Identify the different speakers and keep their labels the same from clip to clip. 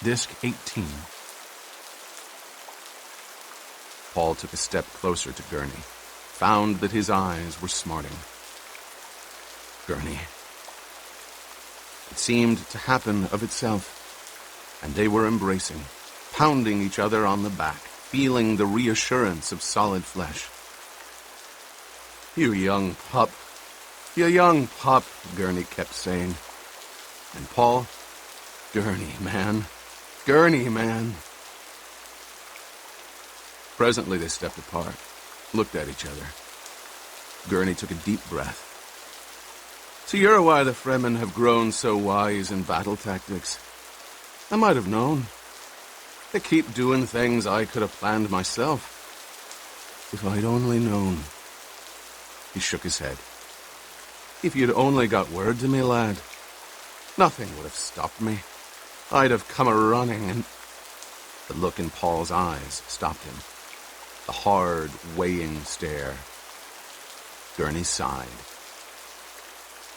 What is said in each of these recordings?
Speaker 1: Disc 18. Paul took a step closer to Gurney, found that his eyes were smarting. Gurney. It seemed to happen of itself, and they were embracing, pounding each other on the back, feeling the reassurance of solid flesh. "You young pup, Gurney kept saying. And Paul, Gurney, man. Presently they stepped apart, looked at each other. Gurney took a deep breath. "So you're why the Fremen have grown so wise in battle tactics. I might have known. They keep doing things I could have planned myself. If I'd only known." He shook his head. "If you'd only got word to me, lad, nothing would have stopped me. I'd have come a-running and—" The look in Paul's eyes stopped him. The hard, weighing stare. Gurney sighed.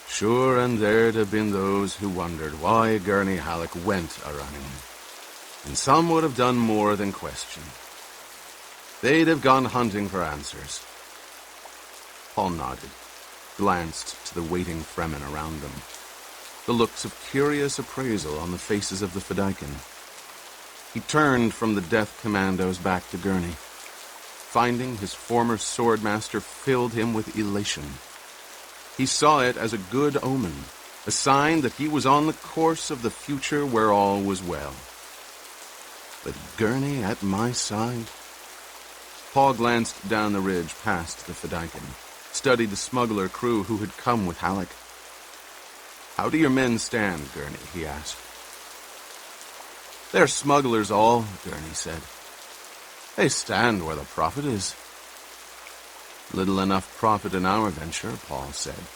Speaker 1: Sure, and there'd have been those who wondered why Gurney Halleck went a-running. And some would have done more than question. They'd have gone hunting for answers. Paul nodded, glanced to the waiting Fremen around them. The looks of curious appraisal on the faces of the Fedaykin. He turned from the death commandos back to Gurney. Finding his former swordmaster filled him with elation. He saw it as a good omen, a sign that he was on the course of the future where all was well. But Gurney at my side? Paul glanced down the ridge past the Fedaykin, studied the smuggler crew who had come with Halleck. "How do your men stand, Gurney?" he asked. "They're smugglers all," Gurney said. "They stand where the profit is." "Little enough profit in our venture," Paul said,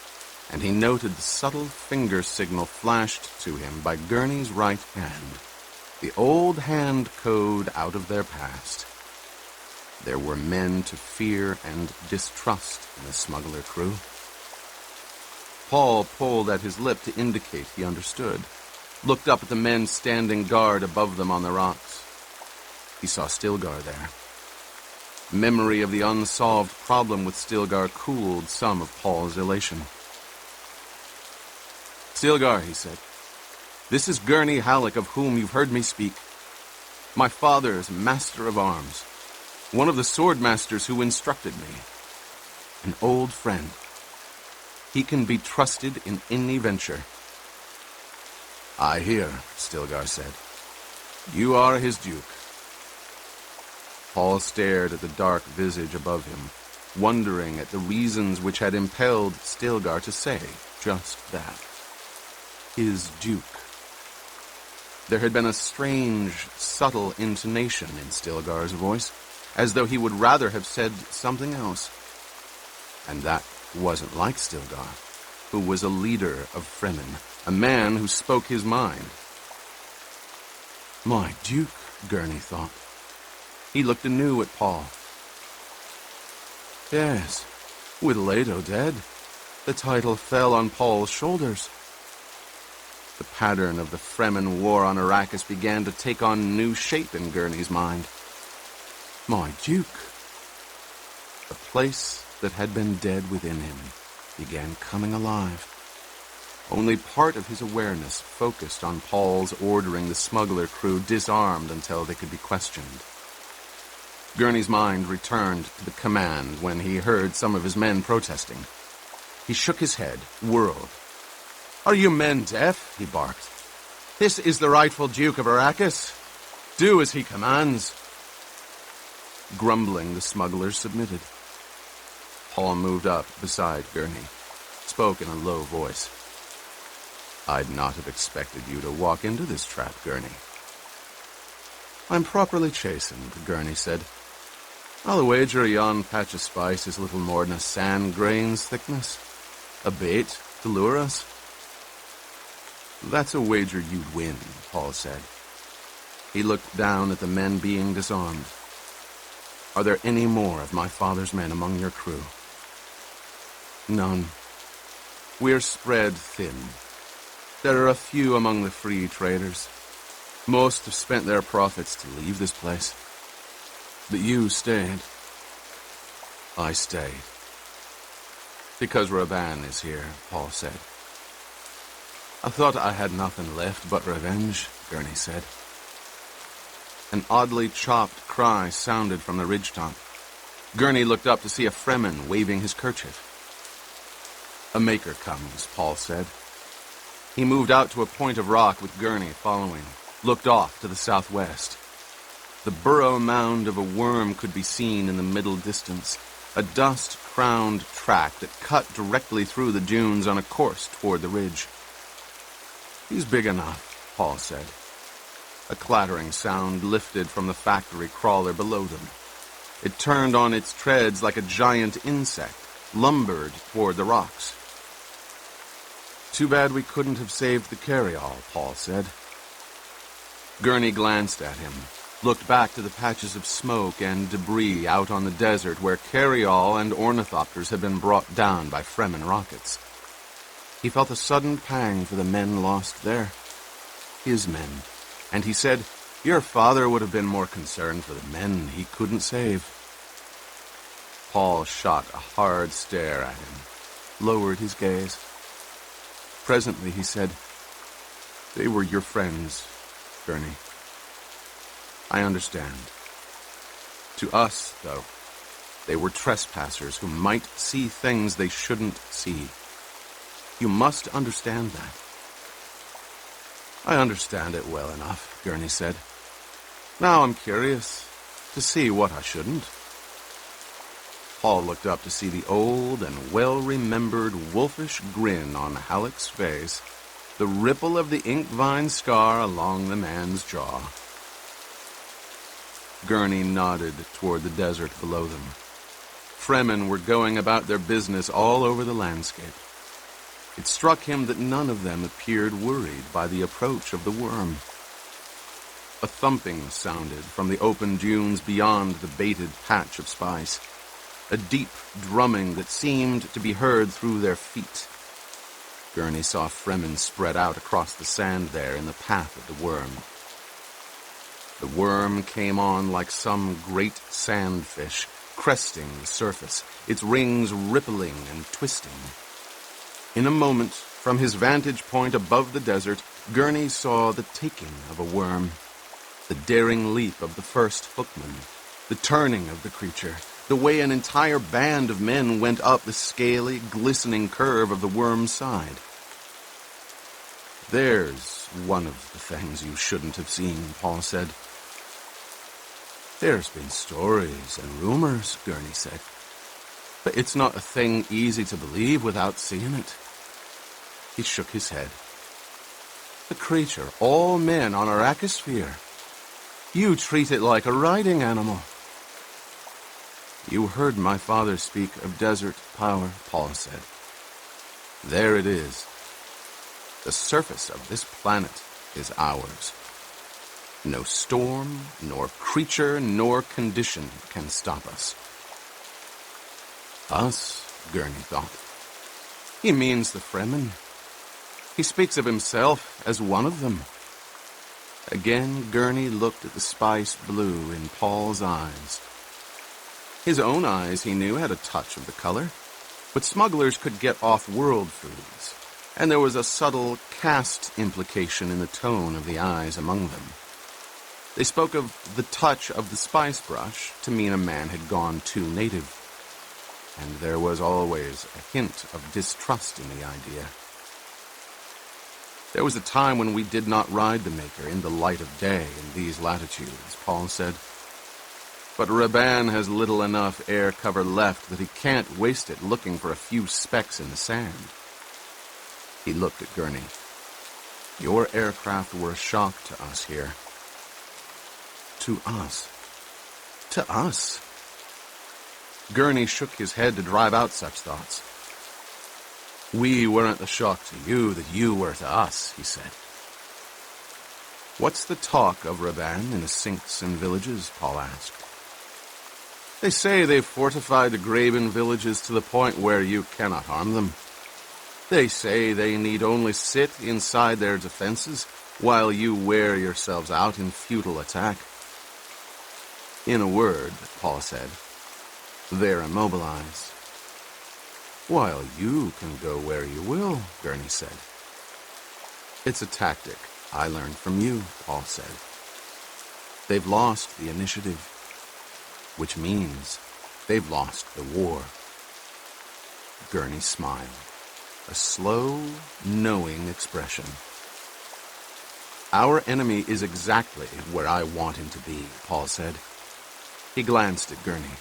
Speaker 1: and he noted the subtle finger signal flashed to him by Gurney's right hand, the old hand code out of their past. There were men to fear and distrust in the smuggler crew. Paul pulled at his lip to indicate he understood, looked up at the men standing guard above them on the rocks. He saw Stilgar there. Memory of the unsolved problem with Stilgar cooled some of Paul's elation. "Stilgar," he said, "this is Gurney Halleck of whom you've heard me speak. My father's master of arms, one of the swordmasters who instructed me. An old friend. He can be trusted in any venture." "I hear," Stilgar said. "You are his duke." Paul stared at the dark visage above him, wondering at the reasons which had impelled Stilgar to say just that. His duke. There had been a strange, subtle intonation in Stilgar's voice, as though he would rather have said something else. And that wasn't like Stilgar, who was a leader of Fremen, a man who spoke his mind. My duke, Gurney thought. He looked anew at Paul. Yes, with Leto dead, the title fell on Paul's shoulders. The pattern of the Fremen war on Arrakis began to take on new shape in Gurney's mind. My duke. The place that had been dead within him began coming alive. Only part of his awareness focused on Paul's ordering the smuggler crew disarmed until they could be questioned. Gurney's mind returned to the command when he heard some of his men protesting. He shook his head, whirled. Are you men deaf? He barked. This is the rightful Duke of Arrakis. Do as he commands. Grumbling, the smugglers submitted. Paul moved up beside Gurney, spoke in a low voice. I'd not have expected you to walk into this trap, Gurney. I'm properly chastened, Gurney said. I'll wager yon patch of spice is little more than a sand grain's thickness. A bait to lure us. That's a wager you'd win, Paul said. He looked down at the men being disarmed. Are there any more of my father's men among your crew? None. We're spread thin. There are a few among the free traders. Most have spent their profits to leave this place. But you stayed. I stayed. Because Raban is here, Paul said. I thought I had nothing left but revenge, Gurney said. An oddly chopped cry sounded from the ridgetop. Gurney looked up to see a Fremen waving his kerchief. A maker comes, Paul said. He moved out to a point of rock with Gurney following, looked off to the southwest. The burrow mound of a worm could be seen in the middle distance, a dust-crowned track that cut directly through the dunes on a course toward the ridge. He's big enough, Paul said. A clattering sound lifted from the factory crawler below them. It turned on its treads like a giant insect, lumbered toward the rocks. Too bad we couldn't have saved the carryall, Paul said. Gurney glanced at him, looked back to the patches of smoke and debris out on the desert where carryall and ornithopters had been brought down by Fremen rockets. He felt a sudden pang for the men lost there. His men. And he said, your father would have been more concerned for the men he couldn't save. Paul shot a hard stare at him, lowered his gaze. Presently he said, they were your friends, Gurney. I understand. To us, though, they were trespassers who might see things they shouldn't see. You must understand that. I understand it well enough, Gurney said. Now I'm curious to see what I shouldn't. Paul looked up to see the old and well-remembered wolfish grin on Halleck's face, the ripple of the ink vine scar along the man's jaw. Gurney nodded toward the desert below them. Fremen were going about their business all over the landscape. It struck him that none of them appeared worried by the approach of the worm. A thumping sounded from the open dunes beyond the baited patch of spice, a deep drumming that seemed to be heard through their feet. Gurney saw Fremen spread out across the sand there in the path of the worm. The worm came on like some great sandfish, cresting the surface, its rings rippling and twisting. In a moment, from his vantage point above the desert, Gurney saw the taking of a worm, the daring leap of the first hookman, the turning of the creature, the way an entire band of men went up the scaly, glistening curve of the worm's side. There's one of the things you shouldn't have seen, Paul said. There's been stories and rumors, Gurney said. But it's not a thing easy to believe without seeing it. He shook his head. The creature all men on Arrakis fear. You treat it like a riding animal. You heard my father speak of desert power, Paul said. There it is. The surface of this planet is ours. No storm, nor creature, nor condition can stop us. Us, Gurney thought. He means the Fremen. He speaks of himself as one of them. Again, Gurney looked at the spice blue in Paul's eyes. His own eyes, he knew, had a touch of the color, but smugglers could get off-world foods, and there was a subtle caste implication in the tone of the eyes among them. They spoke of the touch of the spice brush to mean a man had gone too native, and there was always a hint of distrust in the idea. There was a time when we did not ride the Maker in the light of day in these latitudes, Paul said. But Raban has little enough air cover left that he can't waste it looking for a few specks in the sand. He looked at Gurney. Your aircraft were a shock to us here. To us. To us. Gurney shook his head to drive out such thoughts. We weren't a shock to you that you were to us, he said. What's the talk of Raban in the sinks and villages? Paul asked. They say they've fortified the graven villages to the point where you cannot harm them. They say they need only sit inside their defenses while you wear yourselves out in futile attack. In a word, Paul said, they're immobilized. While you can go where you will, Gurney said. It's a tactic I learned from you, Paul said. They've lost the initiative, which means they've lost the war. Gurney smiled, a slow, knowing expression. Our enemy is exactly where I want him to be, Paul said. He glanced at Gurney.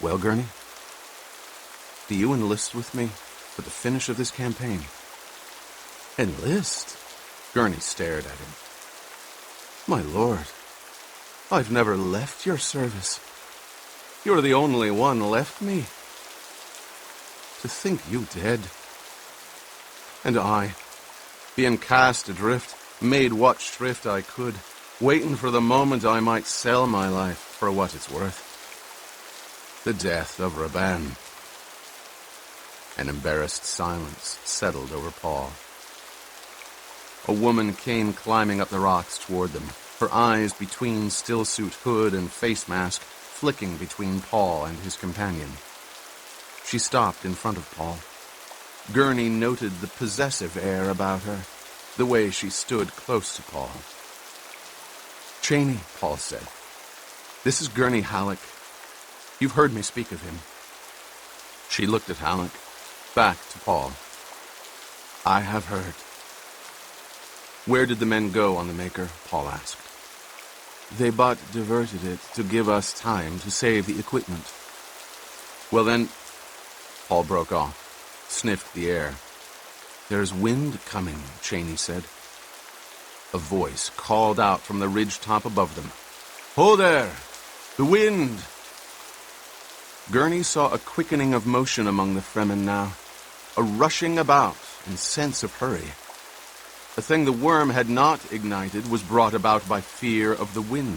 Speaker 1: Well, Gurney, do you enlist with me for the finish of this campaign? Enlist? Gurney stared at him. My lord, I've never left your service. You're the only one left me. To think you dead. And I, being cast adrift, made what shrift I could, waiting for the moment I might sell my life for what it's worth. The death of Raban. An embarrassed silence settled over Paul. A woman came climbing up the rocks toward them, her eyes between stillsuit hood and face mask, flicking between Paul and his companion. She stopped in front of Paul. Gurney noted the possessive air about her, the way she stood close to Paul. Cheney, Paul said. This is Gurney Halleck. You've heard me speak of him. She looked at Halleck, back to Paul. I have heard. Where did the men go on the Maker? Paul asked. They but diverted it to give us time to save the equipment. Well then, Paul broke off, sniffed the air. There's wind coming, Cheney said. A voice called out from the ridge top above them. Ho there! The wind! Gurney saw a quickening of motion among the Fremen now, a rushing about and sense of hurry. The thing the worm had not ignited was brought about by fear of the wind.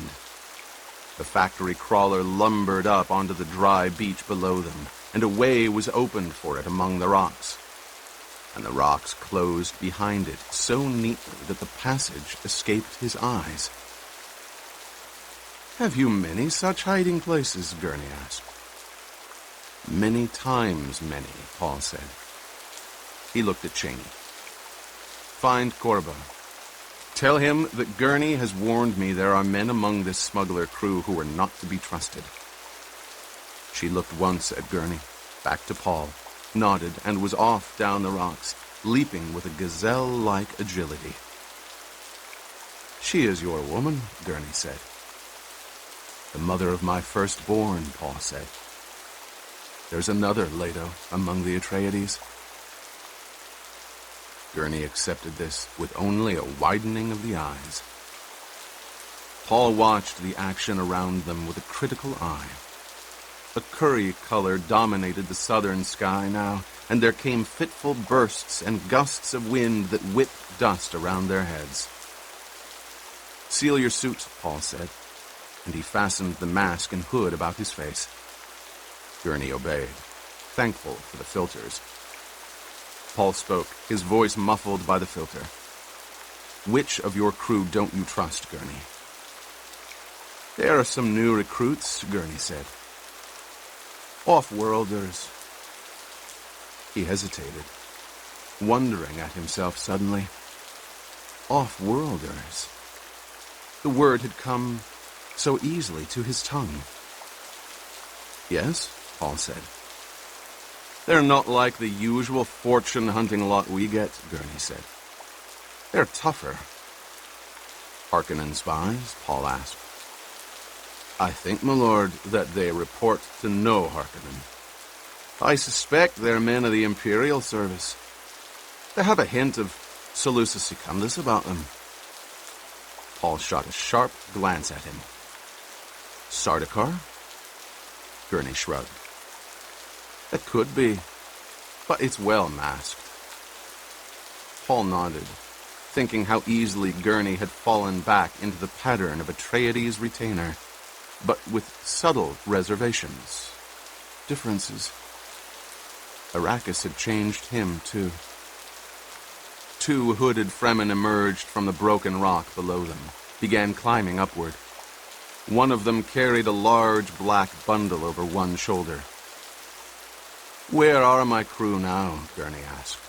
Speaker 1: The factory crawler lumbered up onto the dry beach below them, and a way was opened for it among the rocks. And the rocks closed behind it so neatly that the passage escaped his eyes. Have you many such hiding places? Gurney asked. Many times many, Paul said. He looked at Cheney. Find Korba. Tell him that Gurney has warned me there are men among this smuggler crew who are not to be trusted. She looked once at Gurney, back to Paul, nodded, and was off down the rocks, leaping with a gazelle-like agility. She is your woman, Gurney said. The mother of my firstborn, Paul said. There's another Leto among the Atreides. Gurney accepted this with only a widening of the eyes. Paul watched the action around them with a critical eye. A curry color dominated the southern sky now, and there came fitful bursts and gusts of wind that whipped dust around their heads. Seal your suit, Paul said, and he fastened the mask and hood about his face. Gurney obeyed, thankful for the filters. Paul spoke, his voice muffled by the filter. Which of your crew don't you trust, Gurney? There are some new recruits, Gurney said. Off-worlders. He hesitated, wondering at himself suddenly. Off-worlders. The word had come so easily to his tongue. Yes, Paul said. They're not like the usual fortune-hunting lot we get, Gurney said. They're tougher. Harkonnen spies? Paul asked. I think, my lord, that they report to no Harkonnen. I suspect they're men of the Imperial service. They have a hint of Salusa Secundus about them. Paul shot a sharp glance at him. Sardaukar? Gurney shrugged. It could be, but it's well masked. Paul nodded, thinking how easily Gurney had fallen back into the pattern of Atreides' retainer, but with subtle reservations, differences. Arrakis had changed him, too. 2 hooded Fremen emerged from the broken rock below them, began climbing upward. One of them carried a large black bundle over one shoulder. "Where are my crew now?" Gurney asked.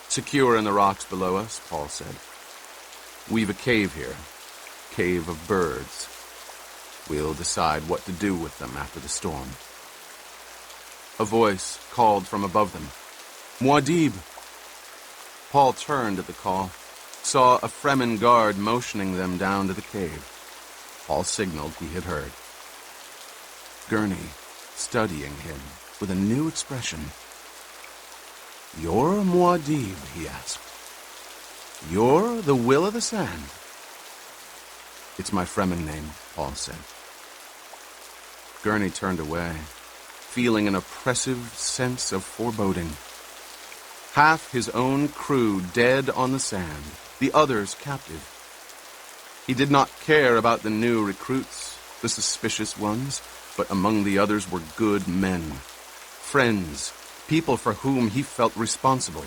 Speaker 1: "Secure in the rocks below us," Paul said. "We've a cave here. Cave of birds. We'll decide what to do with them after the storm." A voice called from above them. "Muad'Dib!" Paul turned at the call, saw a Fremen guard motioning them down to the cave. Paul signaled he had heard. Gurney, studying him with a new expression. "You're Muad'Dib?" he asked. "You're the Will of the Sand?" "It's my Fremen name," Paul said. Gurney turned away, feeling an oppressive sense of foreboding. Half his own crew dead on the sand, the others captive. He did not care about the new recruits, the suspicious ones, but among the others were good men, friends, people for whom he felt responsible.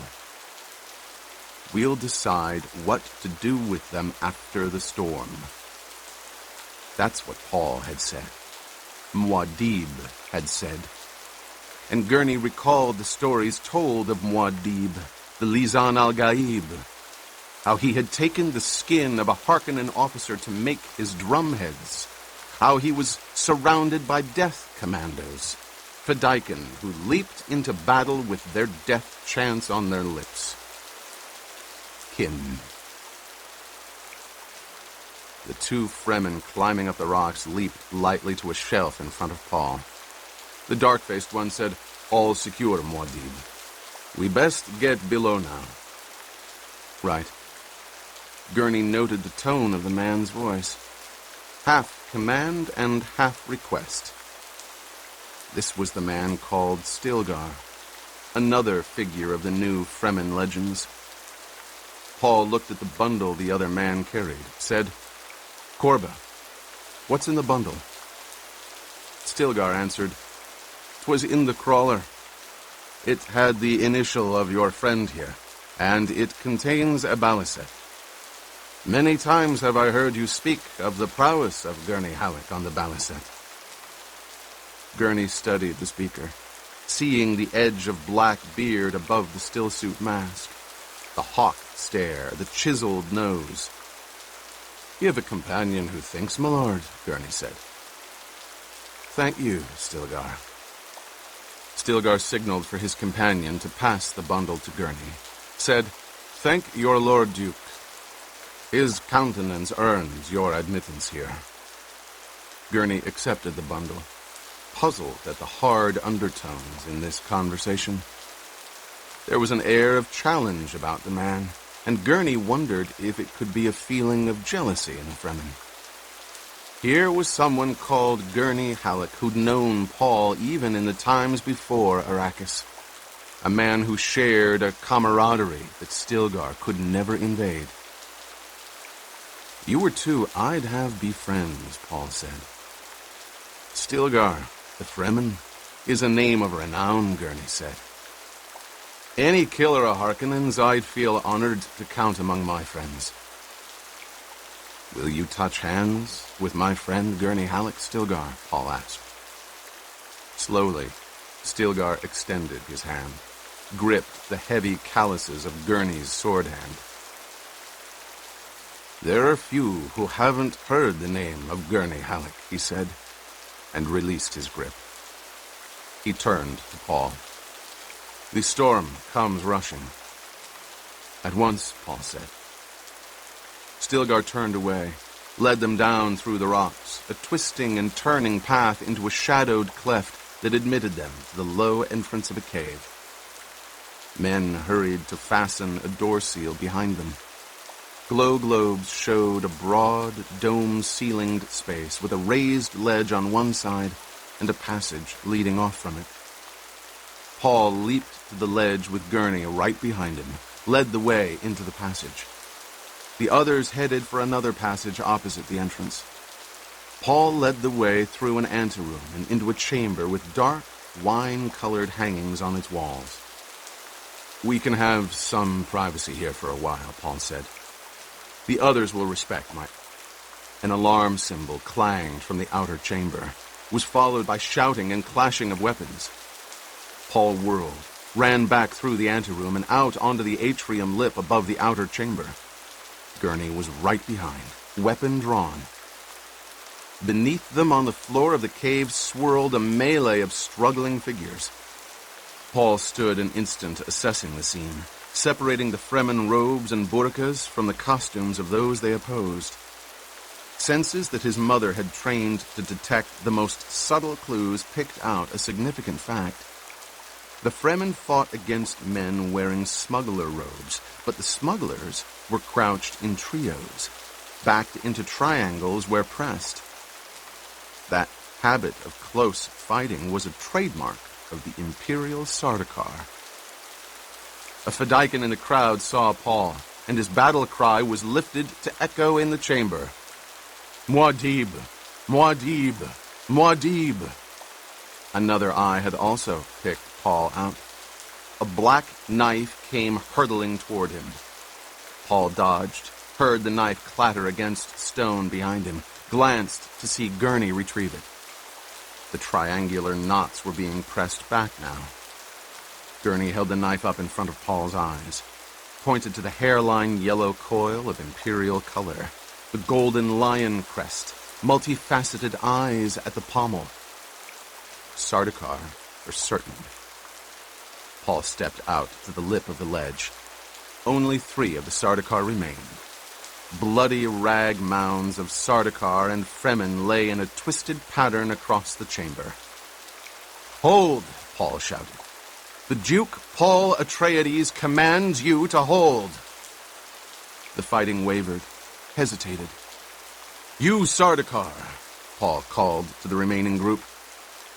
Speaker 1: "We'll decide what to do with them after the storm." That's what Paul had said. Muad'Dib had said. And Gurney recalled the stories told of Muad'Dib, the Lisan al-Gaib, how he had taken the skin of a Harkonnen officer to make his drumheads, how he was surrounded by death commandos, Fedaykin, who leaped into battle with their death chants on their lips. Him. The 2 Fremen climbing up the rocks leaped lightly to a shelf in front of Paul. The dark-faced one said, "All secure, Muad'Dib. We best get below now." "Right." Gurney noted the tone of the man's voice. Half command and half request. This was the man called Stilgar, another figure of the new Fremen legends. Paul looked at the bundle the other man carried, said, "Korba, what's in the bundle?" Stilgar answered, "'Twas in the crawler. It had the initial of your friend here, and it contains a balisette. Many times have I heard you speak of the prowess of Gurney Halleck on the balisette." Gurney studied the speaker, seeing the edge of black beard above the stillsuit mask, the hawk stare, the chiseled nose. "You have a companion who thinks, my lord," Gurney said. "Thank you, Stilgar." Stilgar signaled for his companion to pass the bundle to Gurney, said, "Thank your Lord Duke. His countenance earns your admittance here." Gurney accepted the bundle, puzzled at the hard undertones in this conversation. There was an air of challenge about the man, and Gurney wondered if it could be a feeling of jealousy in the Fremen. Here was someone called Gurney Halleck who'd known Paul even in the times before Arrakis, a man who shared a camaraderie that Stilgar could never invade. "You were 2 I'd have be friends," Paul said. "Stilgar, the Fremen, is a name of renown," Gurney said. "Any killer of Harkonnens I'd feel honored to count among my friends." "Will you touch hands with my friend Gurney Halleck, Stilgar?" Paul asked. Slowly, Stilgar extended his hand, gripped the heavy calluses of Gurney's sword hand. "There are few who haven't heard the name of Gurney Halleck," he said, and released his grip. He turned to Paul. "The storm comes rushing." "At once," Paul said. Stilgar turned away, led them down through the rocks, a twisting and turning path into a shadowed cleft that admitted them to the low entrance of a cave. Men hurried to fasten a door seal behind them. Glow globes showed a broad, dome-ceilinged space with a raised ledge on one side and a passage leading off from it. Paul leaped to the ledge with Gurney right behind him, led the way into the passage. The others headed for another passage opposite the entrance. Paul led the way through an anteroom and into a chamber with dark, wine-colored hangings on its walls. We can have some privacy here for a while, Paul said. The others will respect my... An alarm symbol clanged from the outer chamber, was followed by shouting and clashing of weapons. Paul whirled, ran back through the anteroom and out onto the atrium lip above the outer chamber. Gurney was right behind, weapon drawn. Beneath them on the floor of the cave swirled a melee of struggling figures. Paul stood an instant assessing the scene, separating the Fremen robes and burqas from the costumes of those they opposed. Senses that his mother had trained to detect the most subtle clues picked out a significant fact. The Fremen fought against men wearing smuggler robes, but the smugglers were crouched in trios, backed into triangles where pressed. That habit of close fighting was a trademark of the Imperial Sardaukar. A Fedaykin in the crowd saw Paul, and his battle cry was lifted to echo in the chamber. Muad'Dib! Muad'Dib! Muad'Dib! Another eye had also picked Paul out. A black knife came hurtling toward him. Paul dodged, heard the knife clatter against stone behind him, glanced to see Gurney retrieve it. The triangular knots were being pressed back now. Gurney held the knife up in front of Paul's eyes, pointed to the hairline yellow coil of imperial color, the golden lion crest, multifaceted eyes at the pommel. Sardaukar for certain. Paul stepped out to the lip of the ledge. Only 3 of the Sardaukar remained. Bloody rag mounds of Sardaukar and Fremen lay in a twisted pattern across the chamber. "Hold!" Paul shouted. "The Duke Paul Atreides commands you to hold." The fighting wavered, hesitated. "You Sardaukar," Paul called to the remaining group.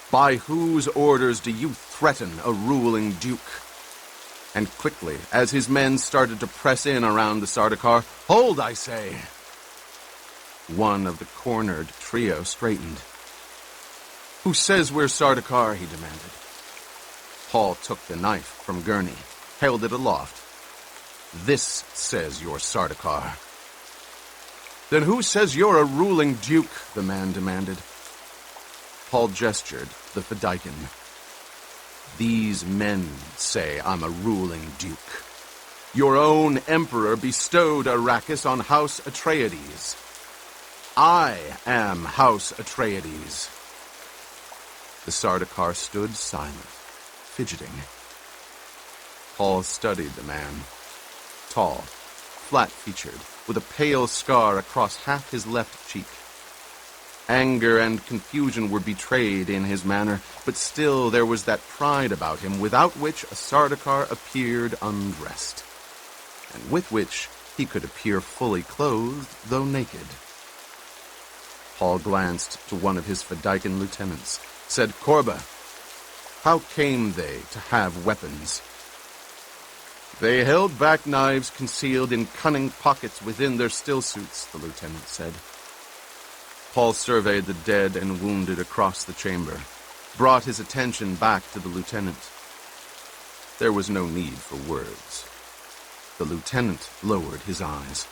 Speaker 1: "By whose orders do you threaten a ruling duke?" And quickly, as his men started to press in around the Sardaukar, "Hold, I say!" One of the cornered trio straightened. "Who says we're Sardaukar?" he demanded. Paul took the knife from Gurney, held it aloft. "This says you're Sardaukar." "Then who says you're a ruling duke?" the man demanded. Paul gestured to the Fedaykin. "These men say I'm a ruling duke. Your own emperor bestowed Arrakis on House Atreides. I am House Atreides." The Sardaukar stood silent, fidgeting. Paul studied the man. Tall, flat-featured, with a pale scar across half his left cheek. Anger and confusion were betrayed in his manner, but still there was that pride about him without which a Sardaukar appeared undressed, and with which he could appear fully clothed, though naked. Paul glanced to one of his Fedaykin lieutenants, said, "Korba, how came they to have weapons?" "They held back knives concealed in cunning pockets within their stillsuits," the lieutenant said. Paul surveyed the dead and wounded across the chamber, brought his attention back to the lieutenant. There was no need for words. The lieutenant lowered his eyes.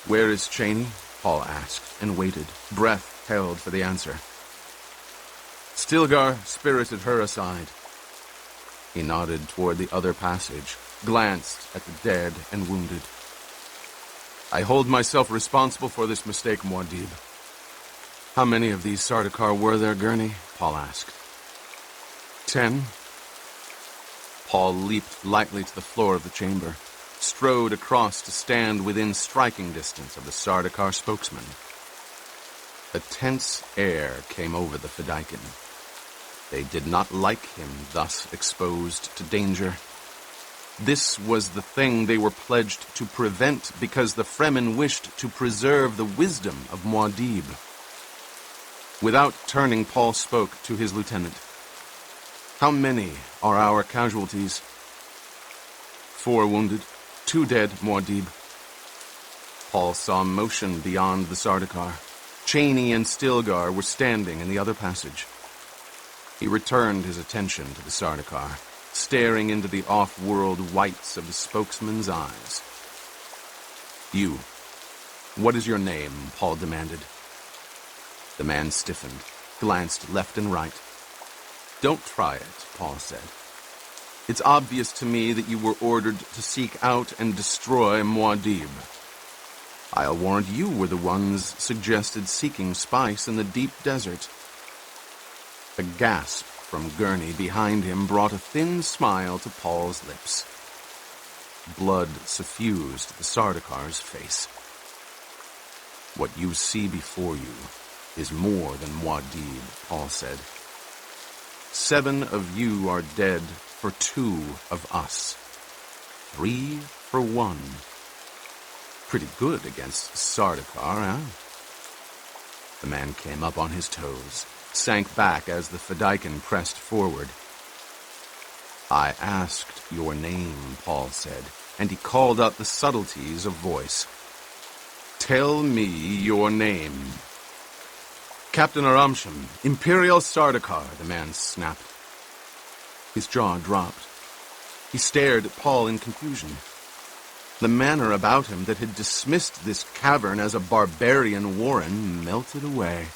Speaker 1: "Where is Cheney?" Paul asked, and waited, breath held for the answer. Stilgar spirited her aside. He nodded toward the other passage, glanced at the dead and wounded. "I hold myself responsible for this mistake, Muad'Dib." "How many of these Sardaukar were there, Gurney?" Paul asked. 10. Paul leaped lightly to the floor of the chamber, strode across to stand within striking distance of the Sardaukar spokesman. A tense air came over the Fedaykin. They did not like him thus exposed to danger. This was the thing they were pledged to prevent because the Fremen wished to preserve the wisdom of Muad'Dib. Without turning, Paul spoke to his lieutenant. "How many are our casualties?" 4 wounded, 2 dead, Muad'Dib." Paul saw motion beyond the Sardaukar. Cheney and Stilgar were standing in the other passage. He returned his attention to the Sardaukar. staring into the off-world whites of the spokesman's eyes. "You. What is your name?" Paul demanded. The man stiffened, glanced left and right. "Don't try it," Paul said. "It's obvious to me that you were ordered to seek out and destroy Muad'Dib. I'll warrant you were the ones suggested seeking spice in the deep desert." A gasp from Gurney behind him brought a thin smile to Paul's lips. Blood suffused the Sardakar's face. "What you see before you is more than Muad'Dib," Paul said. 7 of you are dead for 2 of us. 3 for 1. Pretty good against Sardakar, eh? The man came up on his toes, sank back as the Fedaykin pressed forward. "I asked your name," Paul said, and he called out the subtleties of voice. "Tell me your name." "Captain Aramsham, Imperial Sardakar," the man snapped. His jaw dropped. He stared at Paul in confusion. The manner about him that had dismissed this cavern as a barbarian warren melted away.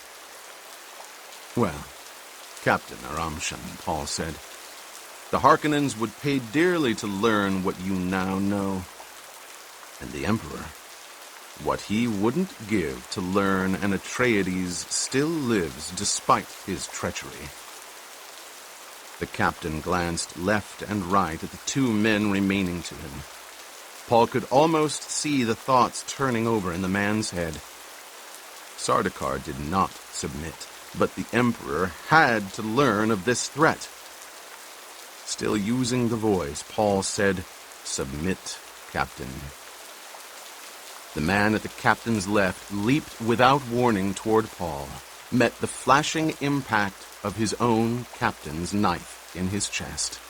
Speaker 1: "Well, Captain Aramsham," Paul said, "the Harkonnens would pay dearly to learn what you now know. And the Emperor, what he wouldn't give to learn an Atreides still lives despite his treachery." The captain glanced left and right at the 2 men remaining to him. Paul could almost see the thoughts turning over in the man's head. Sardakar did not submit, but the Emperor had to learn of this threat. Still using the voice, Paul said, "Submit, Captain." The man at the captain's left leaped without warning toward Paul, met the flashing impact of his own captain's knife in his chest.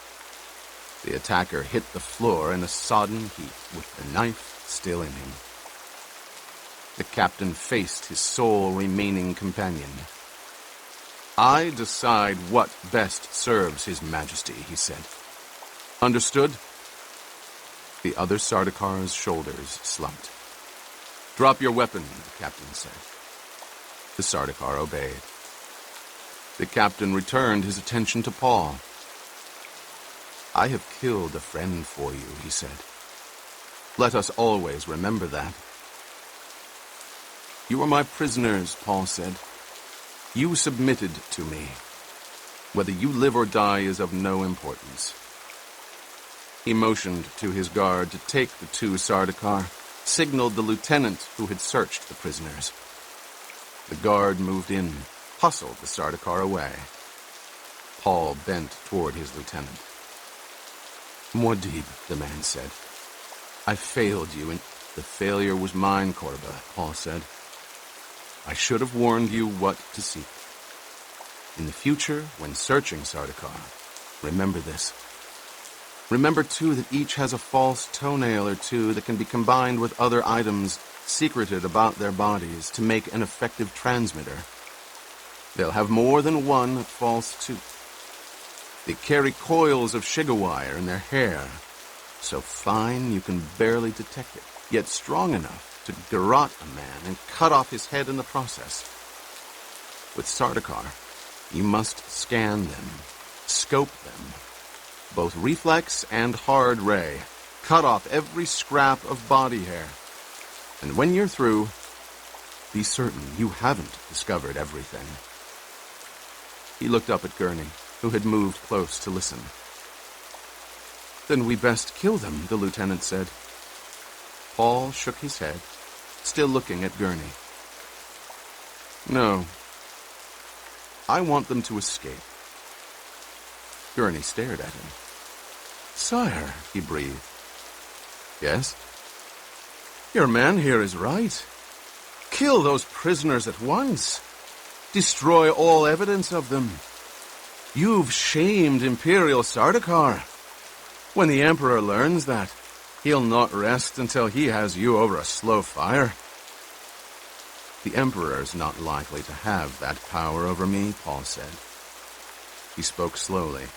Speaker 1: The attacker hit the floor in a sodden heap, with the knife still in him. The captain faced his sole remaining companion. "I decide what best serves His Majesty," he said. "Understood?" The other Sardakar's shoulders slumped. "Drop your weapon," the captain said. The Sardakar obeyed. The captain returned his attention to Paul. "I have killed a friend for you," he said. "Let us always remember that." "You are my prisoners," Paul said. "You submitted to me. Whether you live or die is of no importance." He motioned to his guard to take the 2 Sardakar, signaled the lieutenant who had searched the prisoners. The guard moved in, hustled the Sardakar away. Paul bent toward his lieutenant. "Muad'Dib," the man said. "I failed you, and the failure was mine, Korba," Paul said. "I should have warned you what to seek. In the future, when searching Sardakar, remember this. Remember, too, that each has a false toenail or 2 that can be combined with other items secreted about their bodies to make an effective transmitter. They'll have more than 1 false tooth. They carry coils of shigawire in their hair, so fine you can barely detect it, yet strong enough to garrote a man and cut off his head in the process. With Sardakar, you must scan them, scope them, both reflex and hard ray, cut off every scrap of body hair. And when you're through, be certain you haven't discovered everything." He looked up at Gurney, who had moved close to listen. "Then we best kill them," the lieutenant said. Paul shook his head, still looking at Gurney. "No. I want them to escape." Gurney stared at him. "Sire," he breathed. "Yes?" "Your man here is right. Kill those prisoners at once. Destroy all evidence of them. You've shamed Imperial Sardakar. When the Emperor learns that, he'll not rest until he has you over a slow fire." "The Emperor's not likely to have that power over me," Paul said. He spoke slowly,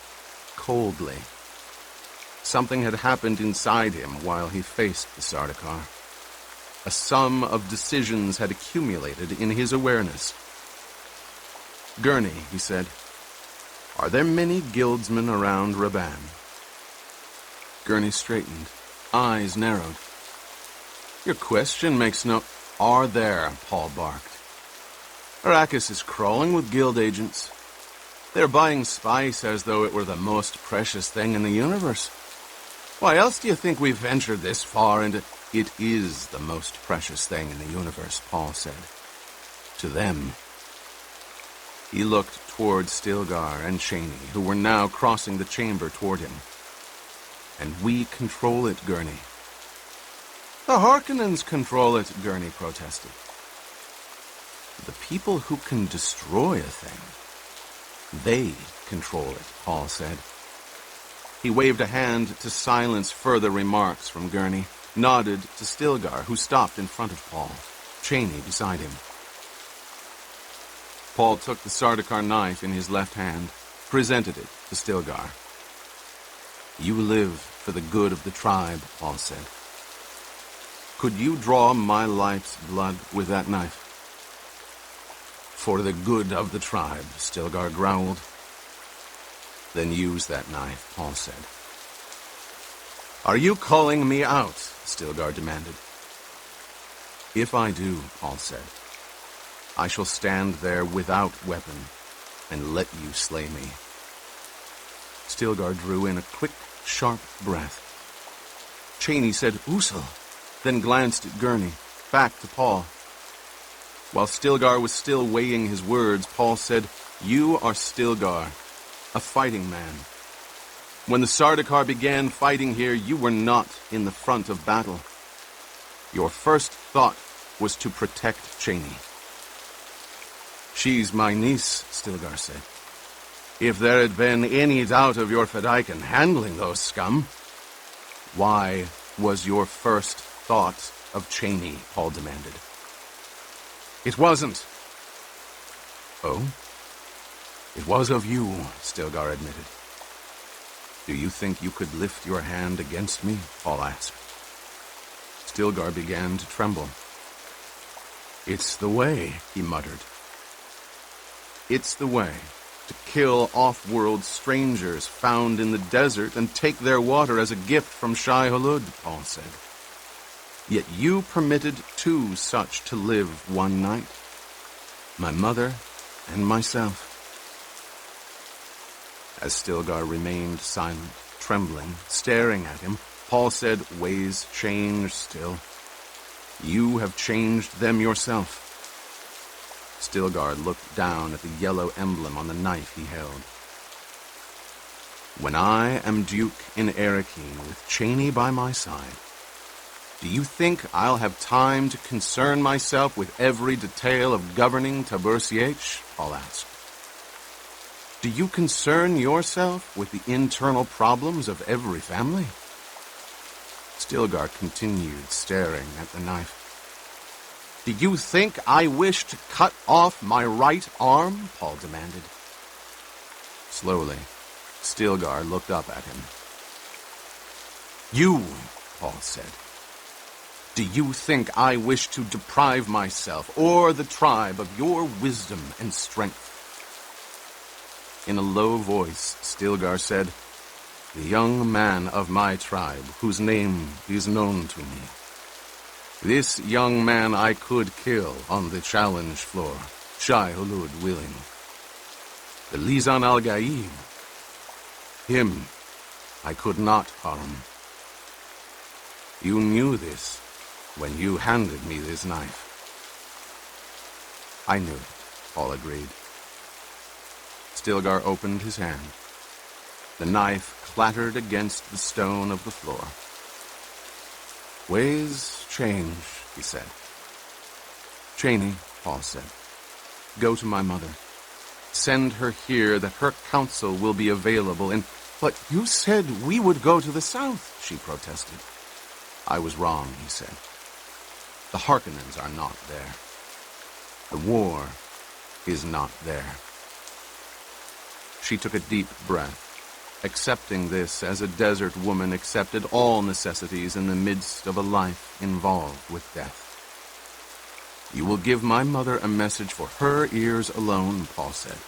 Speaker 1: coldly, Something had happened inside him while he faced the Sardaukar. A sum of decisions had accumulated in his awareness. "Gurney," he said, "are there many guildsmen around Raban?" Gurney straightened, eyes narrowed. "Your question makes no—" "Are there?" Paul barked. "Arrakis is crawling with guild agents. They're buying spice as though it were the most precious thing in the universe. Why else do you think we've ventured this far into—" "It is the most precious thing in the universe," Paul said. "To them." He looked toward Stilgar and Cheney, who were now crossing the chamber toward him. "And we control it, Gurney." "The Harkonnens control it," Gurney protested. "The people who can destroy a thing, they control it," Paul said. He waved a hand to silence further remarks from Gurney, nodded to Stilgar, who stopped in front of Paul, Cheney beside him. Paul took the Sardaukar knife in his left hand, presented it to Stilgar. "You live for the good of the tribe," Paul said. "Could you draw my life's blood with that knife?" "For the good of the tribe," Stilgar growled. "Then use that knife," Paul said. "Are you calling me out?" Stilgar demanded. "If I do," Paul said, "I shall stand there without weapon and let you slay me." Stilgar drew in a quick, sharp breath. Cheney said, "Usul," then glanced at Gurney, back to Paul. While Stilgar was still weighing his words, Paul said, "You are Stilgar, a fighting man. When the Sardaukar began fighting here, you were not in the front of battle. Your first thought was to protect Cheney." "She's my niece," Stilgar said. "If there had been any doubt of your Fedaykin handling those scum—" "Why was your first thought of Cheney?" Paul demanded. "It wasn't." "Oh? It was of you," Stilgar admitted. "Do you think you could lift your hand against me?" Paul asked. Stilgar began to tremble. "It's the way," he muttered. "It's the way to kill off-world strangers found in the desert and take their water as a gift from Shai Hulud," Paul said. "Yet you permitted 2 such to live one night, my mother and myself." As Stilgar remained silent, trembling, staring at him, Paul said, "Ways change still. You have changed them yourself." Stilgar looked down at the yellow emblem on the knife he held. "When I am Duke in Arrakeen with Cheney by my side, do you think I'll have time to concern myself with every detail of governing Tabur Sietch?" Paul asked. "Do you concern yourself with the internal problems of every family?" Stilgar continued staring at the knife. "Do you think I wish to cut off my right arm?" Paul demanded. Slowly, Stilgar looked up at him. "You," Paul said, "do you think I wish to deprive myself or the tribe of your wisdom and strength?" In a low voice, Stilgar said, "The young man of my tribe, whose name is known to me. This young man I could kill on the challenge floor, Shai Hulud willing. The Lizan al-Gaib, him I could not harm. You knew this when you handed me this knife." "I knew it," Paul agreed. Stilgar opened his hand. The knife clattered against the stone of the floor. "Ways change," he said. "Cheney," Paul said, "go to my mother. Send her here that her counsel will be available and—" "But you said we would go to the south," she protested. "I was wrong," he said. "The Harkonnens are not there. The war is not there." She took a deep breath. accepting this as a desert woman accepted all necessities in the midst of a life involved with death. "You will give my mother a message for her ears alone," Paul said.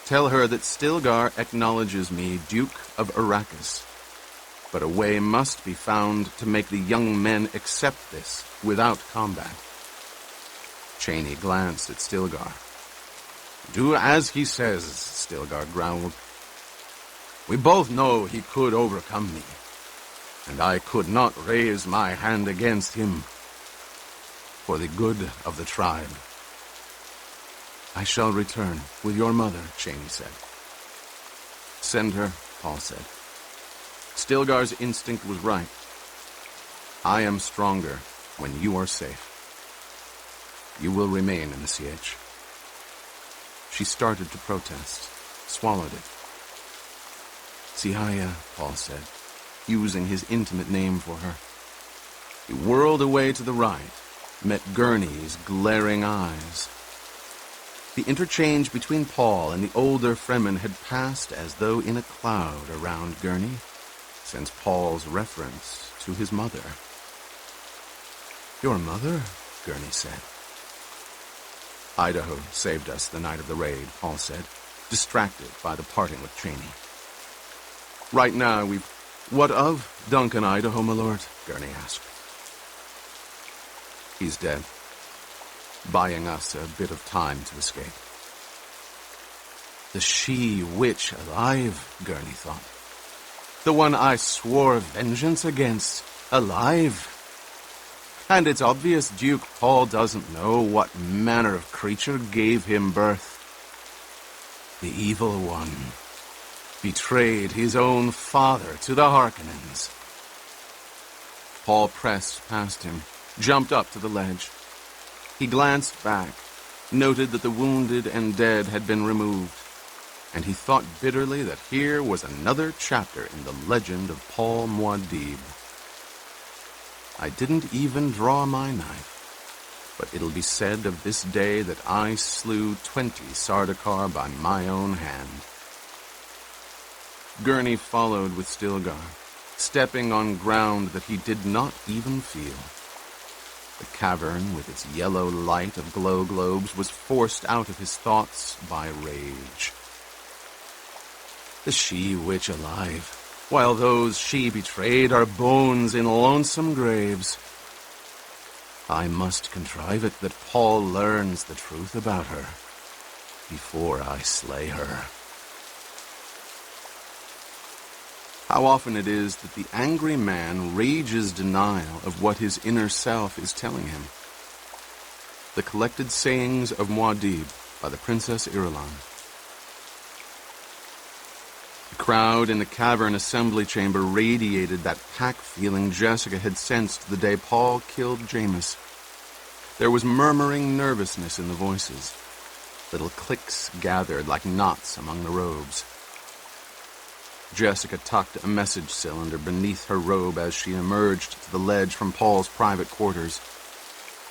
Speaker 1: "Tell her that Stilgar acknowledges me Duke of Arrakis, but a way must be found to make the young men accept this without combat." Chaney glanced at Stilgar. "Do as he says," Stilgar growled. "We both know he could overcome me, and I could not raise my hand against him for the good of the tribe." "I shall return with your mother," Chaney said. "Send her," Paul said. Stilgar's instinct was right. I am stronger when you are safe. You will remain in the CH. She started to protest, swallowed it. "Sihaya," Paul said, using his intimate name for her. He whirled away to the right, met Gurney's glaring eyes. The interchange between Paul and the older Fremen had passed as though in a cloud around Gurney, since Paul's reference to his mother. "Your mother?" Gurney said. "Idaho saved us the night of the raid," Paul said, distracted by the parting with Chaney. "Right now, What of Duncan Idaho, my lord?" Gurney asked. "He's dead, buying us a bit of time to escape." The she-witch alive, Gurney thought. The one I swore vengeance against, alive. And it's obvious Duke Paul doesn't know what manner of creature gave him birth. The evil one betrayed his own father to the Harkonnens. Paul pressed past him, jumped up to the ledge. He glanced back, noted that the wounded and dead had been removed, and he thought bitterly that here was another chapter in the legend of Paul Muad'Dib. I didn't even draw my knife, but it'll be said of this day that I slew 20 Sardaukar by my own hand. Gurney followed with Stilgar, stepping on ground that he did not even feel. The cavern, with its yellow light of glow globes, was forced out of his thoughts by rage. The she-witch alive, while those she betrayed are bones in lonesome graves. I must contrive it that Paul learns the truth about her before I slay her. How often it is that the angry man rages denial of what his inner self is telling him. The Collected Sayings of Muad'Dib by the Princess Irulan. The crowd in the cavern assembly chamber radiated that pack feeling Jessica had sensed the day Paul killed Jameis. There was murmuring nervousness in the voices. Little cliques gathered like knots among the robes. Jessica tucked a message cylinder beneath her robe as she emerged to the ledge from Paul's private quarters.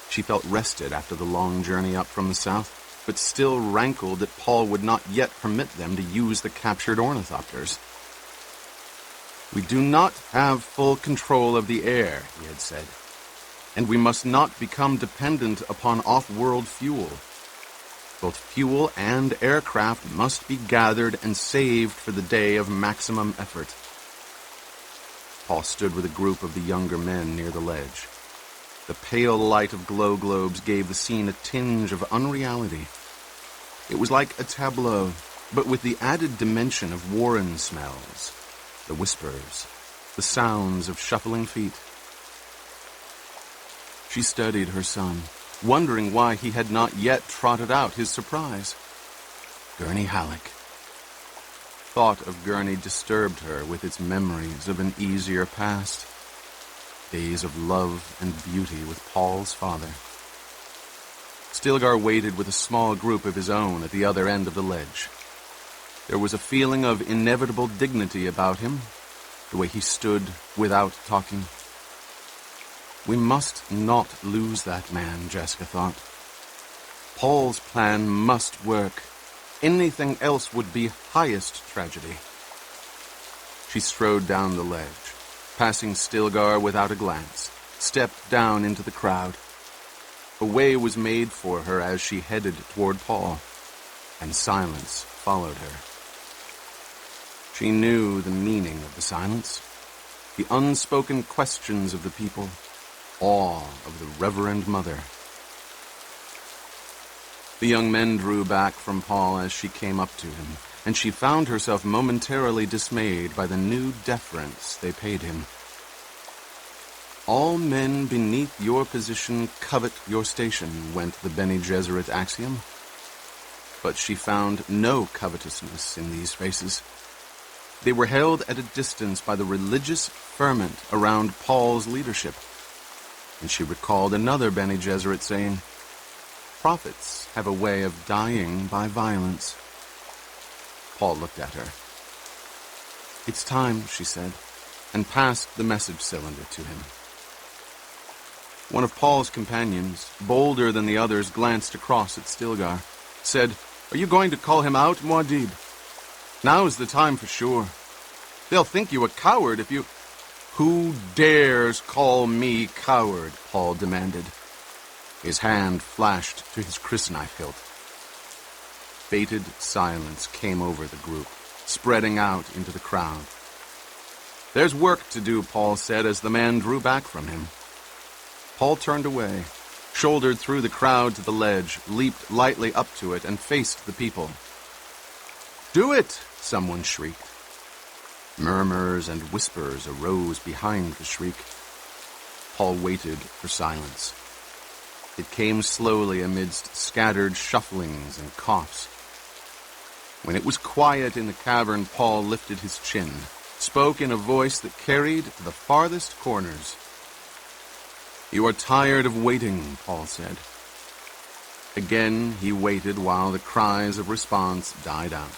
Speaker 1: She felt rested after the long journey up from the south, but still rankled that Paul would not yet permit them to use the captured ornithopters. "We do not have full control of the air," he had said, "and we must not become dependent upon off-world fuel. Both fuel and aircraft must be gathered and saved for the day of maximum effort." Paul stood with a group of the younger men near the ledge. The pale light of glow globes gave the scene a tinge of unreality. It was like a tableau, but with the added dimension of warren smells, the whispers, the sounds of shuffling feet. She studied her son, wondering why he had not yet trotted out his surprise. Gurney Halleck. Thought of Gurney disturbed her with its memories of an easier past. Days of love and beauty with Paul's father. Stilgar waited with a small group of his own at the other end of the ledge. There was a feeling of inevitable dignity about him, the way he stood without talking. We must not lose that man, Jessica thought. Paul's plan must work. Anything else would be highest tragedy. She strode down the ledge, passing Stilgar without a glance, stepped down into the crowd. A way was made for her as she headed toward Paul, and silence followed her. She knew the meaning of the silence, the unspoken questions of the people, awe of the Reverend Mother. The young men drew back from Paul as she came up to him, and she found herself momentarily dismayed by the new deference they paid him. All men beneath your position covet your station, went the Bene Gesserit axiom. But she found no covetousness in these faces. They were held at a distance by the religious ferment around Paul's leadership. And she recalled another Bene Gesserit saying, "Prophets have a way of dying by violence." Paul looked at her. "It's time," she said, and passed the message cylinder to him. One of Paul's companions, bolder than the others, glanced across at Stilgar, said, "Are you going to call him out, Muad'Dib? Now's the time for sure. They'll think you a coward if you—" "Who dares call me coward?" Paul demanded. His hand flashed to his crysknife hilt. Bated silence came over the group, spreading out into the crowd. "There's work to do," Paul said as the man drew back from him. Paul turned away, shouldered through the crowd to the ledge, leaped lightly up to it, and faced the people. "Do it!" someone shrieked. Murmurs and whispers arose behind the shriek. Paul waited for silence. It came slowly amidst scattered shufflings and coughs. When it was quiet in the cavern, Paul lifted his chin, spoke in a voice that carried to the farthest corners. "You are tired of waiting," Paul said. Again he waited while the cries of response died out.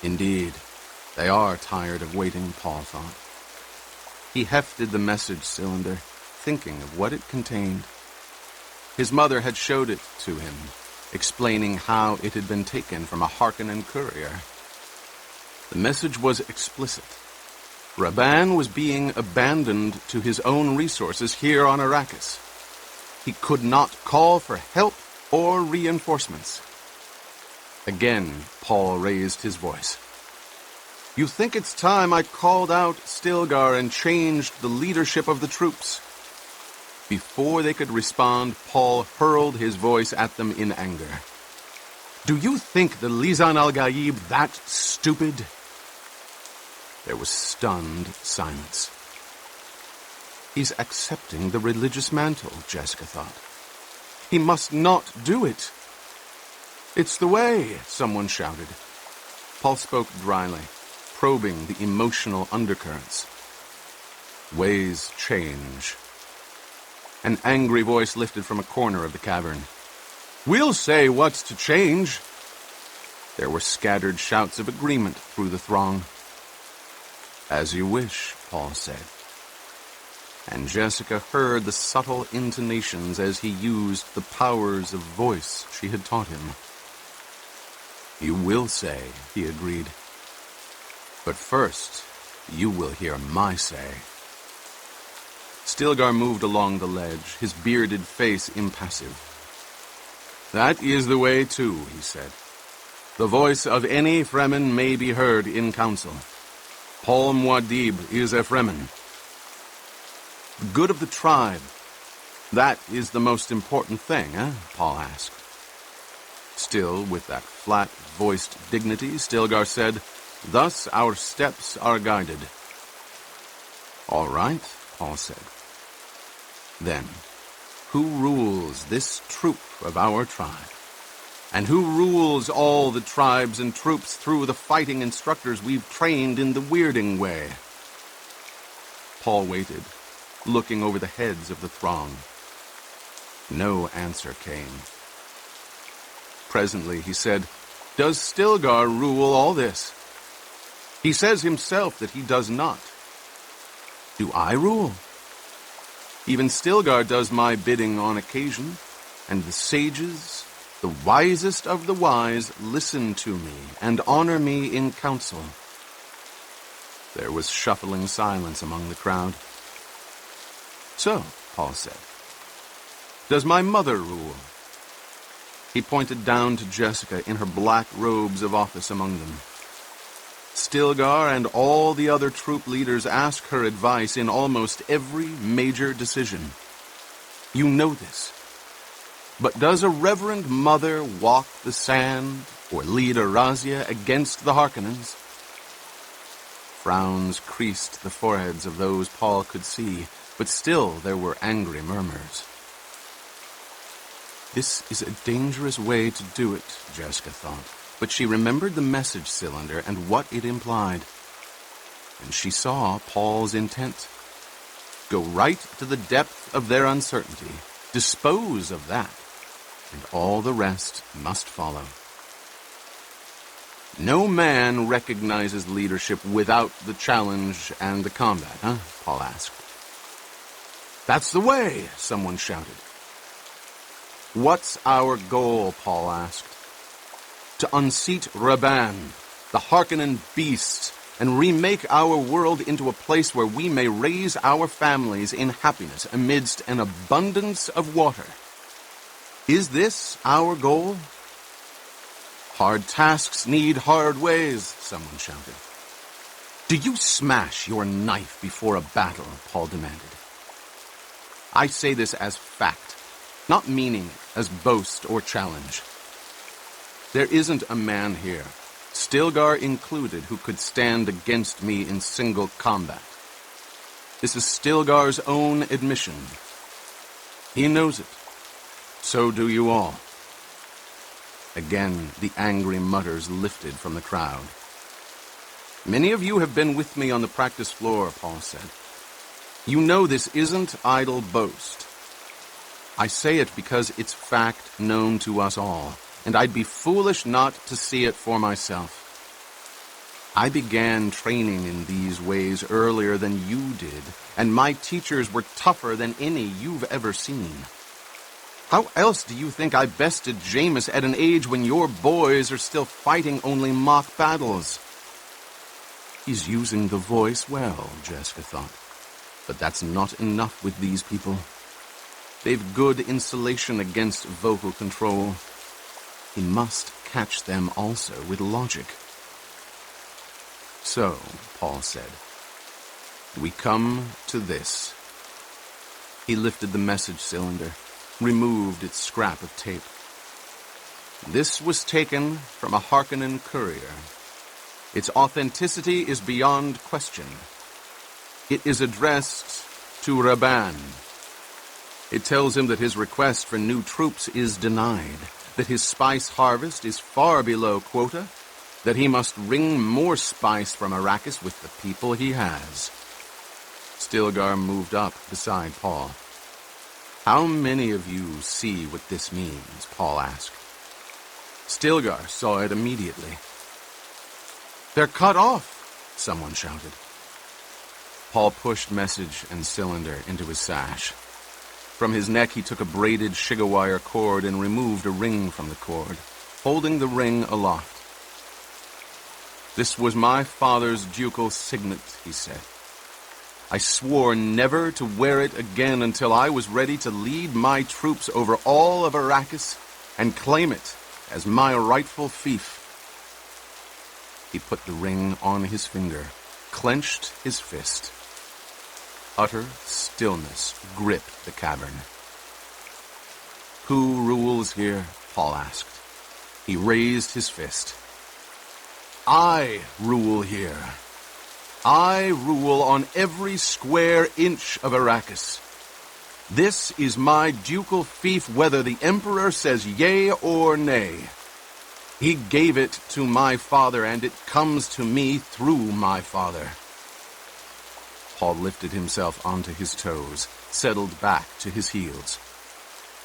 Speaker 1: Indeed, they are tired of waiting, Paul thought. He hefted the message cylinder, thinking of what it contained. His mother had showed it to him, explaining how it had been taken from a Harkonnen courier. The message was explicit. Rabban was being abandoned to his own resources here on Arrakis. He could not call for help or reinforcements. Again, Paul raised his voice. "You think it's time I called out Stilgar and changed the leadership of the troops?" Before they could respond, Paul hurled his voice at them in anger. "Do you think the Lisan al-Gaib that stupid?" There was stunned silence. He's accepting the religious mantle, Jessica thought. He must not do it. "It's the way," someone shouted. Paul spoke dryly, probing the emotional undercurrents. "Ways change." An angry voice lifted from a corner of the cavern. "We'll say what's to change." There were scattered shouts of agreement through the throng. "As you wish," Paul said. And Jessica heard the subtle intonations as he used the powers of voice she had taught him. "You will say," he agreed. "But first, you will hear my say." Stilgar moved along the ledge, his bearded face impassive. "That is the way, too," he said. "The voice of any Fremen may be heard in council. Paul Muad'Dib is a Fremen. The good of the tribe, that is the most important thing, eh?" Paul asked. Still, with that flat-voiced dignity, Stilgar said, "Thus our steps are guided." "All right," Paul said. "Then, who rules this troop of our tribe? And who rules all the tribes and troops through the fighting instructors we've trained in the Weirding way?" Paul waited, looking over the heads of the throng. No answer came. Presently he said, "Does Stilgar rule all this? He says himself that he does not. Do I rule? Even Stilgar does my bidding on occasion, and the sages, the wisest of the wise, listen to me and honor me in council. There was shuffling silence among the crowd. So, Paul said, does my mother rule? He pointed down to Jessica in her black robes of office among them. Stilgar and all the other troop leaders ask her advice in almost every major decision. You know this. But does a reverend mother walk the sand or lead Erazia against the Harkonnens? Frowns creased the foreheads of those Paul could see, but still there were angry murmurs. This is a dangerous way to do it, Jessica thought, but she remembered the message cylinder and what it implied. And she saw Paul's intent. Go right to the depth of their uncertainty, dispose of that, and all the rest must follow. No man recognizes leadership without the challenge and the combat, huh? Paul asked. That's the way, someone shouted. What's our goal, Paul asked. To unseat Raban, the Harkonnen beast, and remake our world into a place where we may raise our families in happiness amidst an abundance of water. Is this our goal? Hard tasks need hard ways, someone shouted. Do you smash your knife before a battle? Paul demanded. I say this as fact, not meaning it as boast or challenge. There isn't a man here, Stilgar included, who could stand against me in single combat. This is Stilgar's own admission. He knows it. So do you all. Again, the angry mutters lifted from the crowd. Many of you have been with me on the practice floor, Paul said. You know this isn't idle boast. I say it because it's fact known to us all, and I'd be foolish not to see it for myself. I began training in these ways earlier than you did, and my teachers were tougher than any you've ever seen. How else do you think I bested Jameis at an age when your boys are still fighting only mock battles? He's using the voice well, Jessica thought. But that's not enough with these people. They've good insulation against vocal control. He must catch them also with logic. So, Paul said, we come to this. He lifted the message cylinder, removed its scrap of tape. This was taken from a Harkonnen courier. Its authenticity is beyond question. It is addressed to Raban. It tells him that his request for new troops is denied, that his spice harvest is far below quota, that he must wring more spice from Arrakis with the people he has. Stilgar moved up beside Paul. How many of you see what this means? Paul asked. Stilgar saw it immediately. They're cut off, someone shouted. Paul pushed message and cylinder into his sash. From his neck he took a braided shigawire cord and removed a ring from the cord, holding the ring aloft. This was my father's ducal signet, he said. I swore never to wear it again until I was ready to lead my troops over all of Arrakis and claim it as my rightful fief. He put the ring on his finger, clenched his fist. Utter stillness gripped the cavern. Who rules here? Paul asked. He raised his fist. I rule here. I rule on every square inch of Arrakis. This is my ducal fief whether the Emperor says yea or nay. He gave it to my father, and it comes to me through my father. Paul lifted himself onto his toes, settled back to his heels.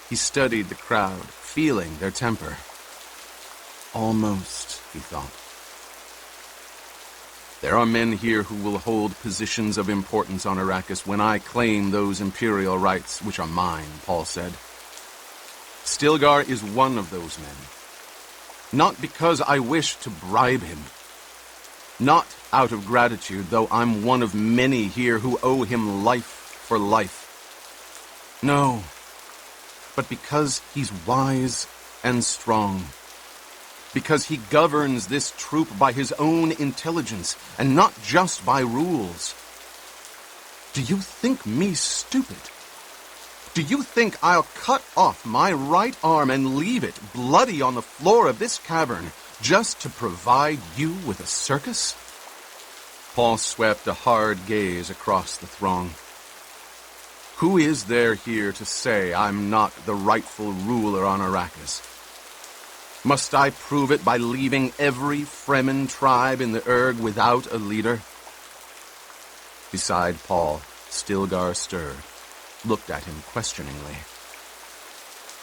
Speaker 1: He studied the crowd, feeling their temper. Almost, he thought. There are men here who will hold positions of importance on Arrakis when I claim those imperial rights which are mine, Paul said. Stilgar is one of those men. Not because I wish to bribe him. Not out of gratitude, though I'm one of many here who owe him life for life. No, but because he's wise and strong. Because he governs this troop by his own intelligence, and not just by rules. Do you think me stupid? Do you think I'll cut off my right arm and leave it bloody on the floor of this cavern just to provide you with a circus? Paul swept a hard gaze across the throng. Who is there here to say I'm not the rightful ruler on Arrakis? Must I prove it by leaving every Fremen tribe in the Urg without a leader? Beside Paul, Stilgar stirred, looked at him questioningly.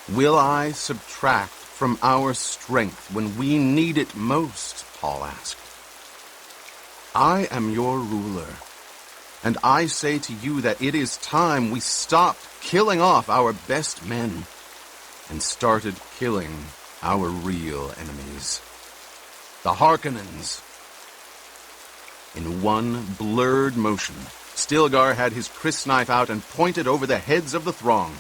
Speaker 1: Will I subtract from our strength when we need it most? Paul asked. I am your ruler, and I say to you that it is time we stopped killing off our best men and started killing our real enemies, the Harkonnens. In one blurred motion, Stilgar had his crysknife out and pointed over the heads of the throng.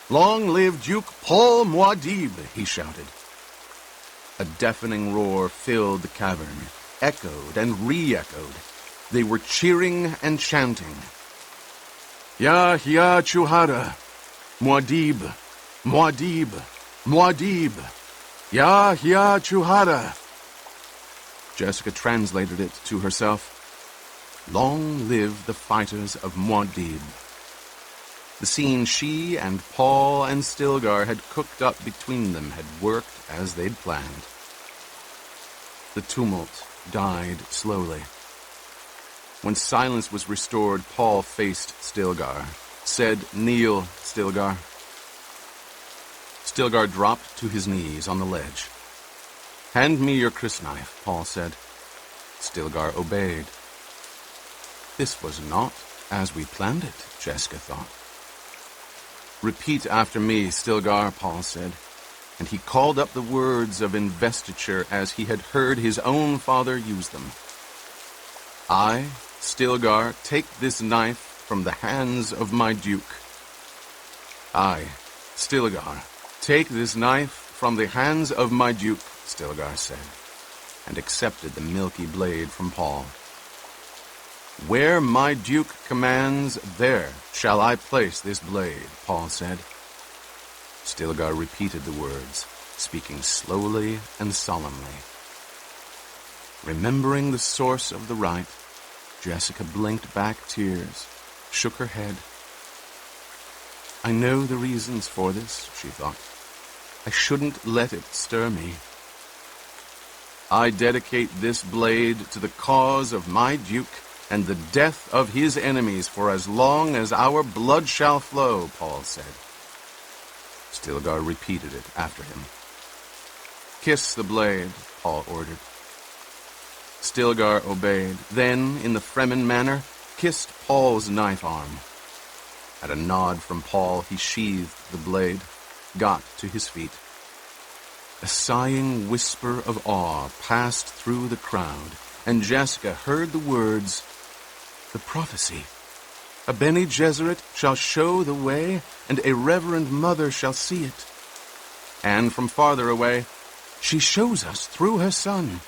Speaker 1: Long live Duke Paul Muad'Dib, he shouted. A deafening roar filled the cavern, echoed and re-echoed. They were cheering and chanting. Yahya Chuhada, Muad'Dib, Muad'Dib, Muad'Dib, Yahya Chuhada. Jessica translated it to herself. Long live the fighters of Muad'Dib. The scene she and Paul and Stilgar had cooked up between them had worked as they'd planned. The tumult died slowly. When silence was restored, Paul faced Stilgar, said, "Kneel, Stilgar." Stilgar dropped to his knees on the ledge. "Hand me your crysknife," Paul said. Stilgar obeyed. This was not as we planned it, Jessica thought. "Repeat after me, Stilgar," Paul said, and he called up the words of investiture as he had heard his own father use them. "I, Stilgar, take this knife from the hands of my duke." "I, Stilgar, take this knife from the hands of my duke," Stilgar said, and accepted the milky blade from Paul. "Where my duke commands, there shall I place this blade," Paul said. Stilgar repeated the words, speaking slowly and solemnly. Remembering the source of the rite, Jessica blinked back tears, shook her head. I know the reasons for this, she thought. I shouldn't let it stir me. I dedicate this blade to the cause of my duke and the death of his enemies for as long as our blood shall flow, Paul said. Stilgar repeated it after him. Kiss the blade, Paul ordered. Stilgar obeyed, then, in the Fremen manner, kissed Paul's knife arm. At a nod from Paul, he sheathed the blade, got to his feet. A sighing whisper of awe passed through the crowd, and Jessica heard the words, the prophecy. A Bene Gesserit shall show the way, and a reverend mother shall see it. And from farther away, she shows us through her son.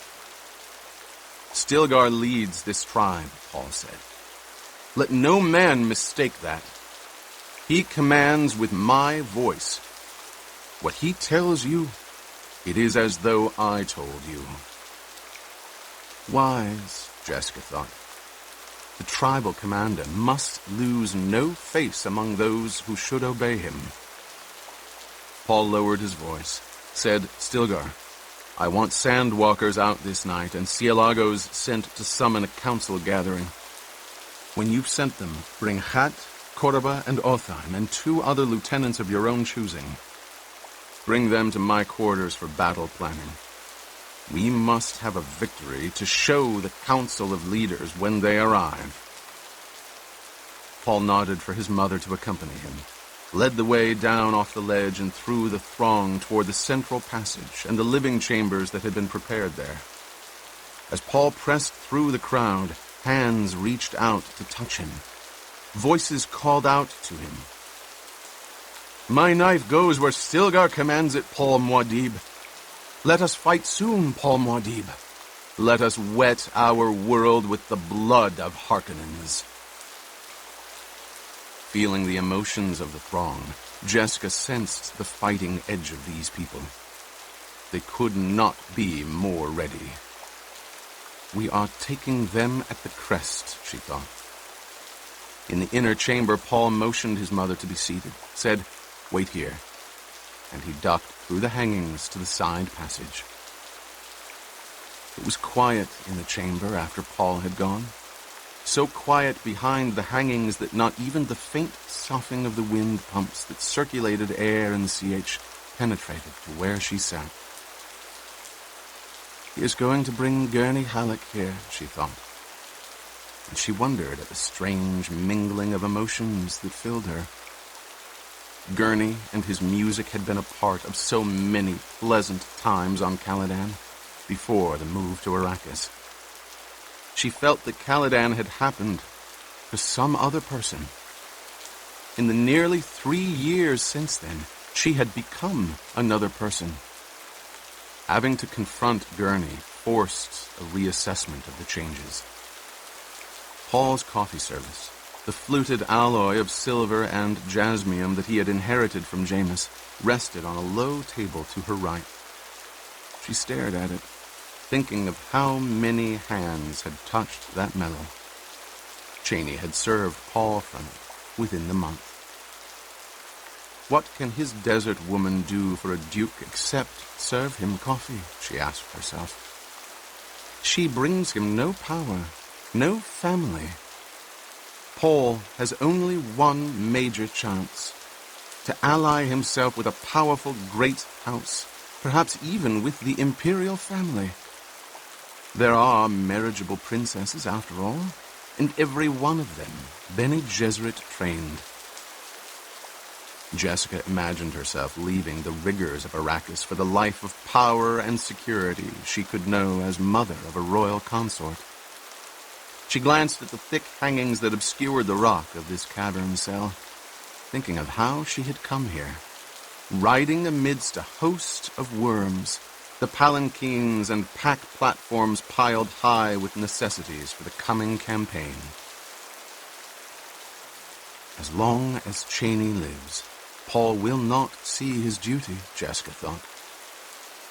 Speaker 1: Stilgar leads this tribe, Paul said. Let no man mistake that. He commands with my voice. What he tells you, it is as though I told you. Wise, Jessica thought. The tribal commander must lose no face among those who should obey him. Paul lowered his voice, said, Stilgar, I want sandwalkers out this night and Cielagos sent to summon a council gathering. When you've sent them, bring Hat, Koraba, and Othaim, and 2 other lieutenants of your own choosing. Bring them to my quarters for battle planning. We must have a victory to show the council of leaders when they arrive. Paul nodded for his mother to accompany him, led the way down off the ledge and through the throng toward the central passage and the living chambers that had been prepared there. As Paul pressed through the crowd, hands reached out to touch him. Voices called out to him. "My knife goes where Stilgar commands it, Paul Muad'Dib. Let us fight soon, Paul Muad'Dib. Let us wet our world with the blood of Harkonnens." Feeling the emotions of the throng, Jessica sensed the fighting edge of these people. They could not be more ready. "We are taking them at the crest," she thought. In the inner chamber, Paul motioned his mother to be seated, said, "Wait here," and he ducked through the hangings to the side passage. It was quiet in the chamber after Paul had gone. So quiet behind the hangings that not even the faint soughing of the wind pumps that circulated air in the CH penetrated to where she sat. "He is going to bring Gurney Halleck here," she thought. And she wondered at the strange mingling of emotions that filled her. Gurney and his music had been a part of so many pleasant times on Caladan before the move to Arrakis. She felt that Caladan had happened for some other person. In the nearly 3 years since then, she had become another person. Having to confront Gurney forced a reassessment of the changes. Paul's coffee service, the fluted alloy of silver and jasmium that he had inherited from Jameis, rested on a low table to her right. She stared at it, thinking of how many hands had touched that mellow. Chaney had served Paul from it within the month. What can his desert woman do for a duke except serve him coffee, she asked herself. She brings him no power, no family. Paul has only one major chance, to ally himself with a powerful great house, perhaps even with the imperial family. There are marriageable princesses, after all, and every one of them Bene Gesserit trained. Jessica imagined herself leaving the rigors of Arrakis for the life of power and security she could know as mother of a royal consort. She glanced at the thick hangings that obscured the rock of this cavern cell, thinking of how she had come here, riding amidst a host of worms, the palanquins and pack platforms piled high with necessities for the coming campaign. As long as Chaney lives, Paul will not see his duty, Jessica thought.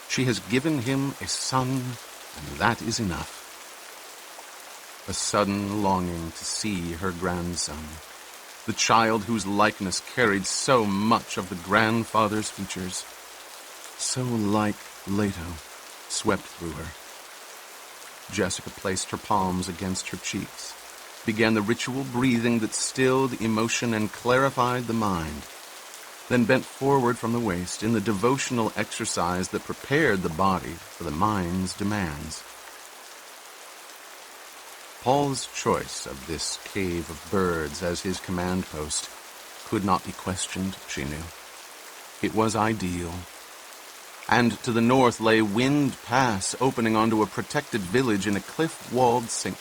Speaker 1: She has given him a son, and that is enough. A sudden longing to see her grandson, the child whose likeness carried so much of the grandfather's features, so like Leto, swept through her. Jessica placed her palms against her cheeks, began the ritual breathing that stilled emotion and clarified the mind, then bent forward from the waist in the devotional exercise that prepared the body for the mind's demands. Paul's choice of this cave of birds as his command post could not be questioned, she knew. It was ideal. And to the north lay Wind Pass, opening onto a protected village in a cliff-walled sink.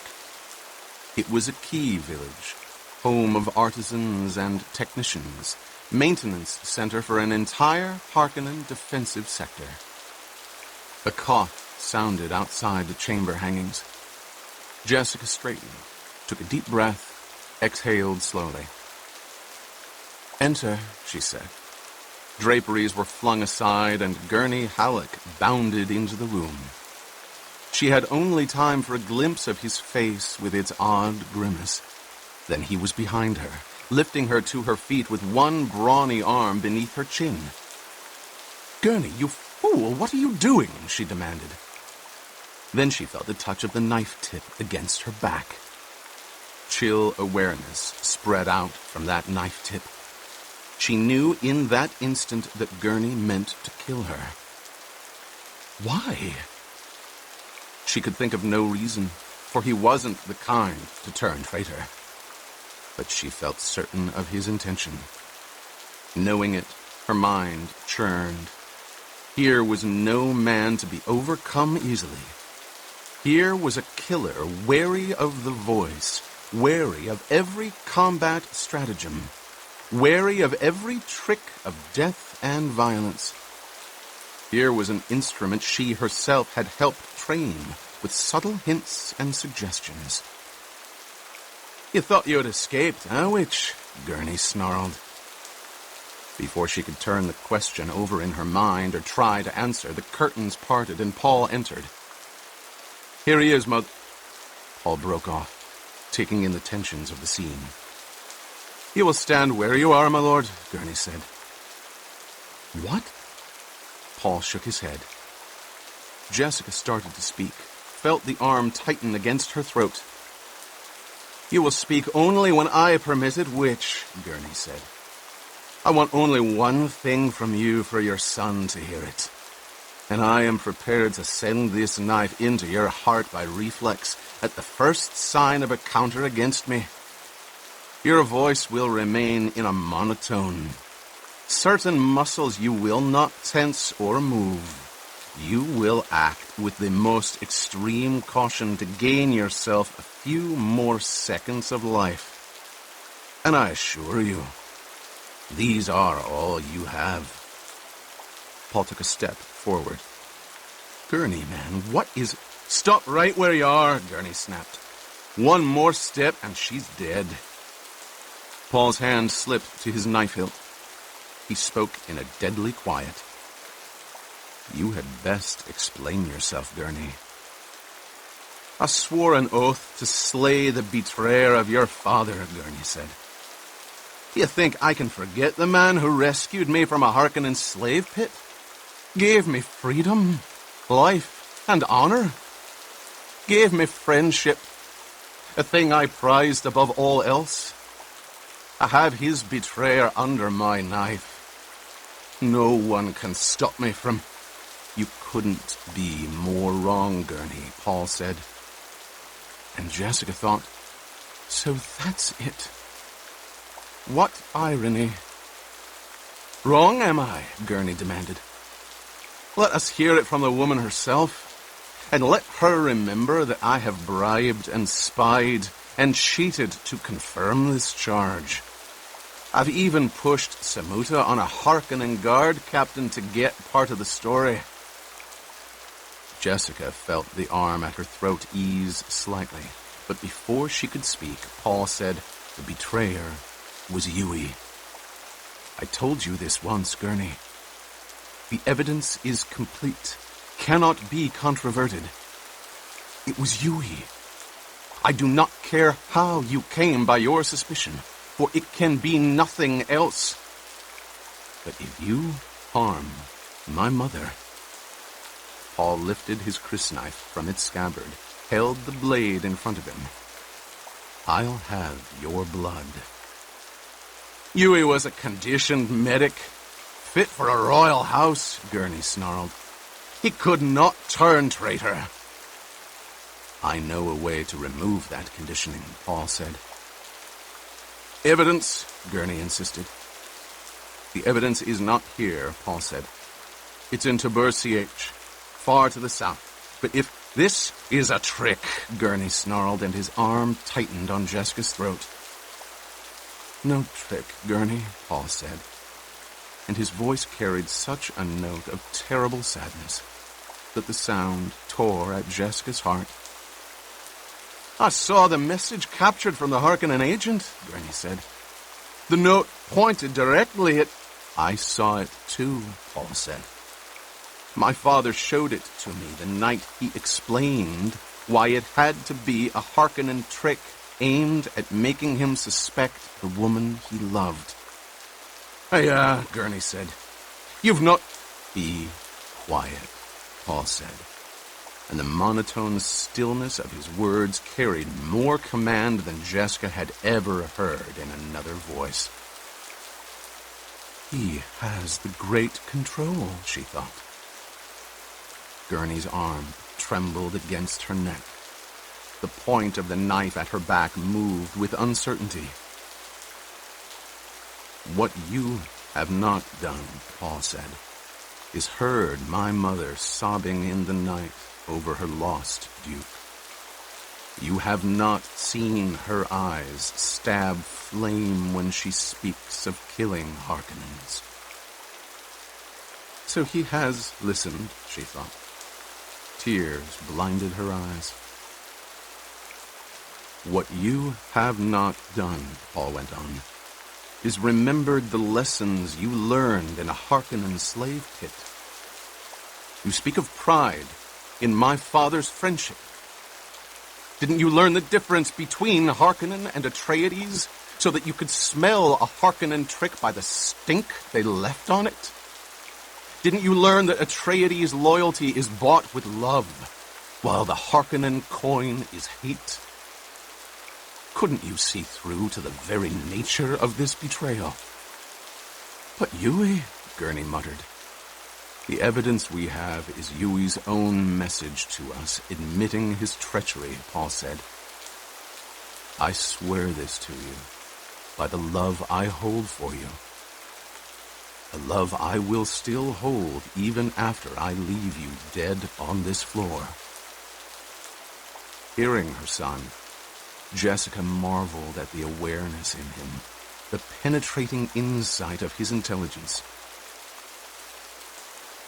Speaker 1: It was a key village, home of artisans and technicians, maintenance center for an entire Harkonnen defensive sector. A cough sounded outside the chamber hangings. Jessica straightened, took a deep breath, exhaled slowly. "Enter," she said. Draperies were flung aside, and Gurney Halleck bounded into the room. She had only time for a glimpse of his face with its odd grimace. Then he was behind her, lifting her to her feet with one brawny arm beneath her chin. "Gurney, you fool, what are you doing?" she demanded. Then she felt the touch of the knife tip against her back. Chill awareness spread out from that knife tip. She knew in that instant that Gurney meant to kill her. Why? She could think of no reason, for he wasn't the kind to turn traitor. But she felt certain of his intention. Knowing it, her mind churned. Here was no man to be overcome easily. Here was a killer wary of the voice, wary of every combat stratagem, wary of every trick of death and violence. Here was an instrument she herself had helped train with subtle hints and suggestions. You thought you had escaped, eh, witch? Gurney snarled. Before she could turn the question over in her mind or try to answer, the curtains parted and Paul entered. Here he is, Paul broke off, taking in the tensions of the scene. You will stand where you are, my lord, Gurney said. What? Paul shook his head. Jessica started to speak, felt the arm tighten against her throat. You will speak only when I permit it, witch, Gurney said. I want only one thing from you for your son to hear it. And I am prepared to send this knife into your heart by reflex at the first sign of a counter against me. Your voice will remain in a monotone. Certain muscles you will not tense or move. You will act with the most extreme caution to gain yourself a few more seconds of life. And I assure you, these are all you have. Paul took a step forward. Gurney, man, what is... Stop right where you are, Gurney snapped. One more step and she's dead. Paul's hand slipped to his knife hilt. He spoke in a deadly quiet. You had best explain yourself, Gurney. I swore an oath to slay the betrayer of your father, Gurney said. You think I can forget the man who rescued me from a Harkonnen slave pit? Gave me freedom, life, and honor? Gave me friendship, a thing I prized above all else? I have his betrayer under my knife. No one can stop me from... You couldn't be more wrong, Gurney, Paul said. And Jessica thought, so that's it. What irony. Wrong am I? Gurney demanded. Let us hear it from the woman herself, and let her remember that I have bribed and spied and cheated to confirm this charge. I've even pushed Samuta on a Harkonnen guard captain to get part of the story. Jessica felt the arm at her throat ease slightly, but before she could speak, Paul said, the betrayer was Yui. I told you this once, Gurney. The evidence is complete, cannot be controverted. It was Yui. I do not care how you came by your suspicion, for it can be nothing else. But if you harm my mother... Paul lifted his crysknife from its scabbard, held the blade in front of him. I'll have your blood. Yui was a conditioned medic, fit for a royal house, Gurney snarled. He could not turn traitor. I know a way to remove that conditioning, Paul said. Evidence, Gurney insisted. The evidence is not here, Paul said. It's in Tabur-Ch, far to the south. But if this is a trick, Gurney snarled, and his arm tightened on Jessica's throat. No trick, Gurney, Paul said, and his voice carried such a note of terrible sadness that the sound tore at Jessica's heart. I saw the message captured from the Harkonnen agent, Gurney said. The note pointed directly at... I saw it too, Paul said. My father showed it to me the night he explained why it had to be a Harkonnen trick aimed at making him suspect the woman he loved. Gurney said. You've not... Be quiet, Paul said, and the monotone stillness of his words carried more command than Jessica had ever heard in another voice. He has the great control, she thought. Gurney's arm trembled against her neck. The point of the knife at her back moved with uncertainty. What you have not done, Paul said, is heard my mother sobbing in the night over her lost Duke. You have not seen her eyes stab flame when she speaks of killing Harkonnens. So he has listened, she thought. Tears blinded her eyes. What you have not done, Paul went on, is remembered the lessons you learned in a Harkonnen slave pit. You speak of pride in my father's friendship. Didn't you learn the difference between Harkonnen and Atreides so that you could smell a Harkonnen trick by the stink they left on it? Didn't you learn that Atreides' loyalty is bought with love, while the Harkonnen coin is hate? Couldn't you see through to the very nature of this betrayal? But Yui, Gurney muttered. The evidence we have is Yui's own message to us, admitting his treachery, Paul said. I swear this to you, by the love I hold for you. A love I will still hold even after I leave you dead on this floor. Hearing her son, Jessica marveled at the awareness in him, the penetrating insight of his intelligence.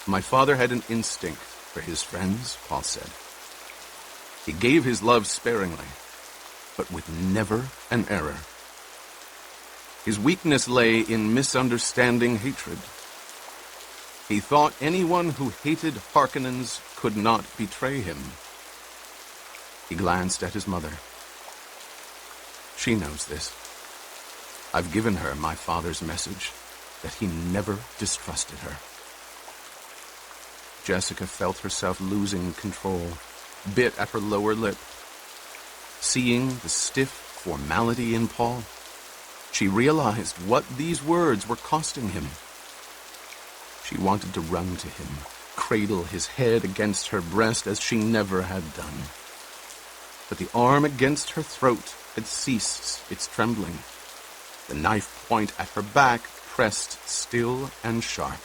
Speaker 1: My father had an instinct for his friends, Paul said. He gave his love sparingly, but with never an error. His weakness lay in misunderstanding hatred. He thought anyone who hated Harkonnens could not betray him. He glanced at his mother. She knows this. I've given her my father's message that he never distrusted her. Jessica felt herself losing control, bit at her lower lip. Seeing the stiff formality in Paul, she realized what these words were costing him. She wanted to run to him, cradle his head against her breast as she never had done. But the arm against her throat had ceased its trembling. The knife point at her back pressed still and sharp.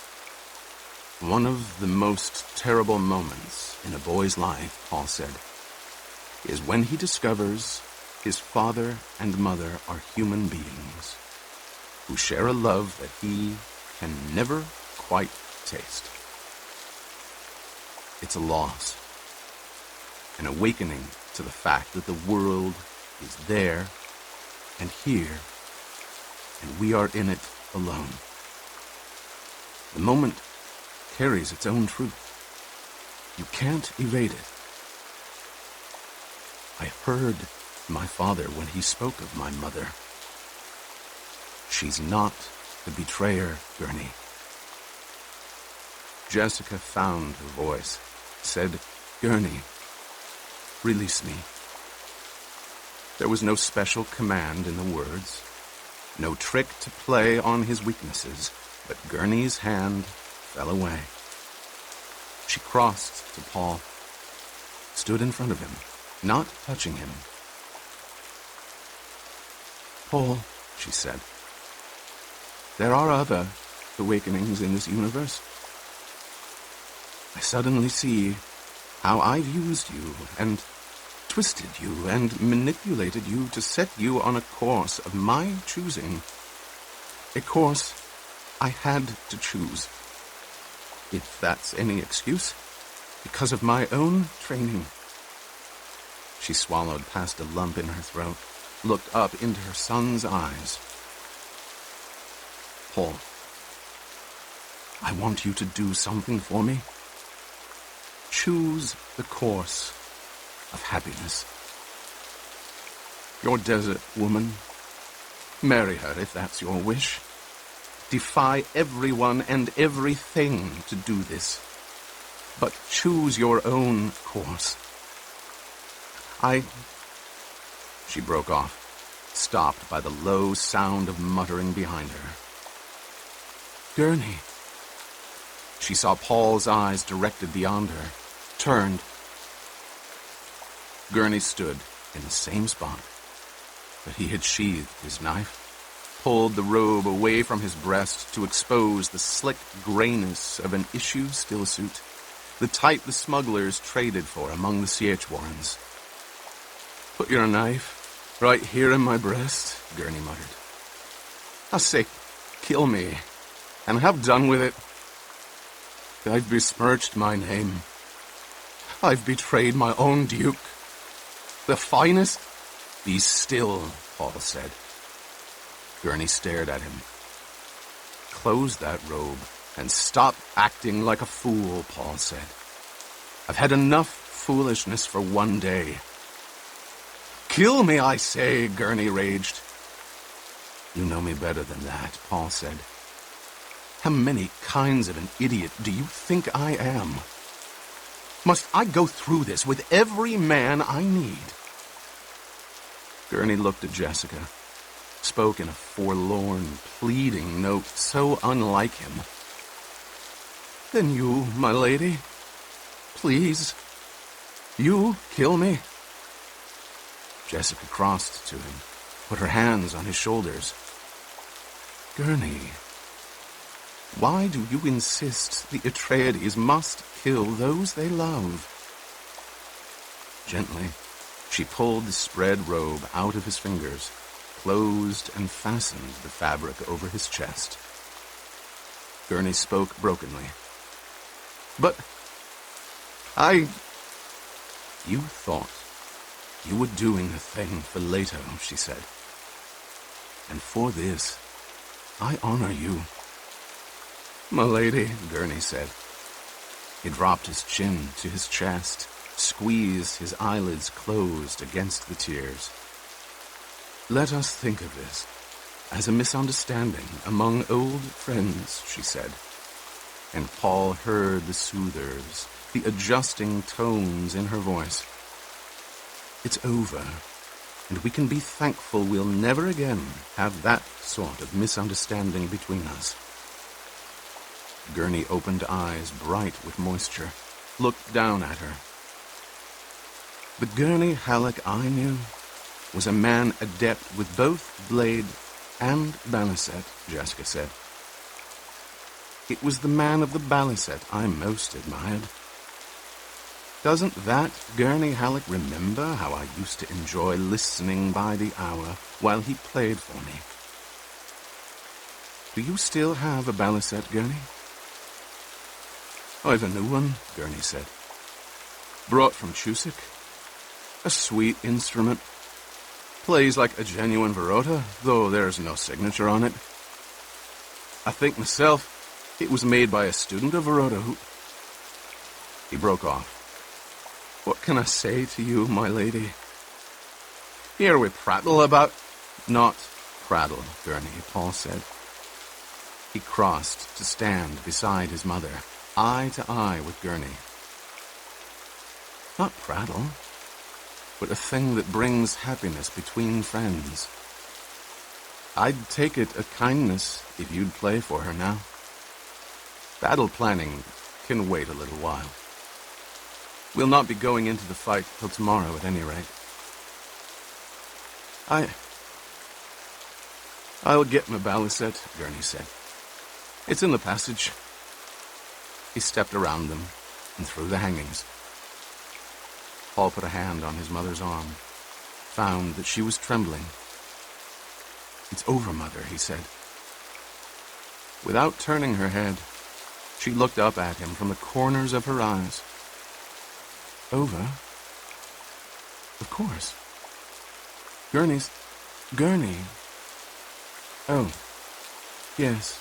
Speaker 1: One of the most terrible moments in a boy's life, Paul said, is when he discovers his father and mother are human beings who share a love that he can never quite taste. It's a loss, an awakening to the fact that the world is there and here, and we are in it alone. The moment carries its own truth. You can't evade it. I heard my father when he spoke of my mother. She's not the betrayer, Gurney. Jessica found her voice, said, Gurney, release me. There was no special command in the words, no trick to play on his weaknesses, but Gurney's hand fell away. She crossed to Paul, stood in front of him, not touching him. Paul, she said, there are other awakenings in this universe. I suddenly see how I've used you and twisted you and manipulated you to set you on a course of my choosing. A course I had to choose. If that's any excuse, because of my own training. She swallowed past a lump in her throat, looked up into her son's eyes. Paul, I want you to do something for me. Choose the course of happiness. Your desert woman. Marry her if that's your wish. Defy everyone and everything to do this. But choose your own course. She broke off, stopped by the low sound of muttering behind her. Gurney. She saw Paul's eyes directed beyond her, turned. Gurney stood in the same spot, but he had sheathed his knife, pulled the robe away from his breast to expose the slick grayness of an issue stillsuit, the type the smugglers traded for among the CH Warrens. Put your knife right here in my breast, Gurney muttered. I say, kill me, and have done with it. I've besmirched my name. I've betrayed my own duke. The finest... Be still, Paul said. Gurney stared at him. Close that robe and stop acting like a fool, Paul said. I've had enough foolishness for one day. Kill me, I say, Gurney raged. You know me better than that, Paul said. How many kinds of an idiot do you think I am? Must I go through this with every man I need? Gurney looked at Jessica, spoke in a forlorn, pleading note so unlike him. Then you, my lady, please, you kill me. Jessica crossed to him, put her hands on his shoulders. Gurney, why do you insist the Atreides must kill those they love? Gently, she pulled the spread robe out of his fingers, closed and fastened the fabric over his chest. Gurney spoke brokenly. But You thought you were doing a thing for Leto, she said. And for this, I honor you. My lady, Gurney said. He dropped his chin to his chest, squeezed his eyelids closed against the tears. Let us think of this as a misunderstanding among old friends, she said. And Paul heard the soothers, the adjusting tones in her voice. It's over, and we can be thankful we'll never again have that sort of misunderstanding between us. Gurney opened eyes bright with moisture, looked down at her. The Gurney Halleck I knew was a man adept with both blade and balisette, Jessica said. It was the man of the balisette I most admired. Doesn't that Gurney Halleck remember how I used to enjoy listening by the hour while he played for me? Do you still have a balisette, Gurney? I've a new one, Gurney said. Brought from Chusick. A sweet instrument. Plays like a genuine Verota, though there's no signature on it. I think myself it was made by a student of Verota who... He broke off. What can I say to you, my lady? Here we prattle about... Not prattle, Gurney, Paul said. He crossed to stand beside his mother, eye to eye with Gurney. Not prattle, but a thing that brings happiness between friends. I'd take it a kindness if you'd play for her now. Battle planning can wait a little while. We'll not be going into the fight till tomorrow at any rate. I'll get my balisette, Gurney said. It's in the passage. He stepped around them and through the hangings. Paul put a hand on his mother's arm, found that she was trembling. It's over, Mother, he said. Without turning her head, she looked up at him from the corners of her eyes. Over? Of course. Gurney. Oh, yes.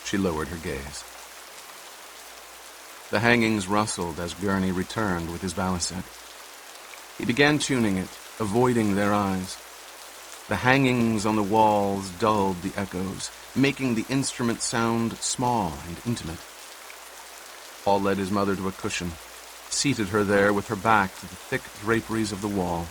Speaker 1: She lowered her gaze. The hangings rustled as Gurney returned with his balisette. He began tuning it, avoiding their eyes. The hangings on the walls dulled the echoes, making the instrument sound small and intimate. Paul led his mother to a cushion, seated her there with her back to the thick draperies of the wall.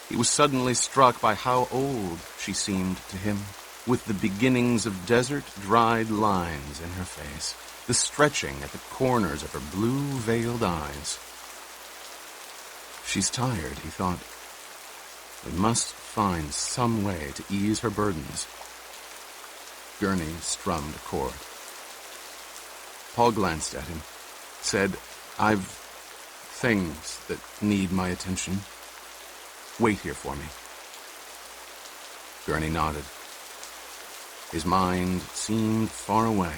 Speaker 1: He was suddenly struck by how old she seemed to him, with the beginnings of desert-dried lines in her face, the stretching at the corners of her blue-veiled eyes. She's tired, he thought. We must find some way to ease her burdens. Gurney strummed a chord. Paul glanced at him, said, I've things that need my attention. Wait here for me." Gurney nodded. His mind seemed far away,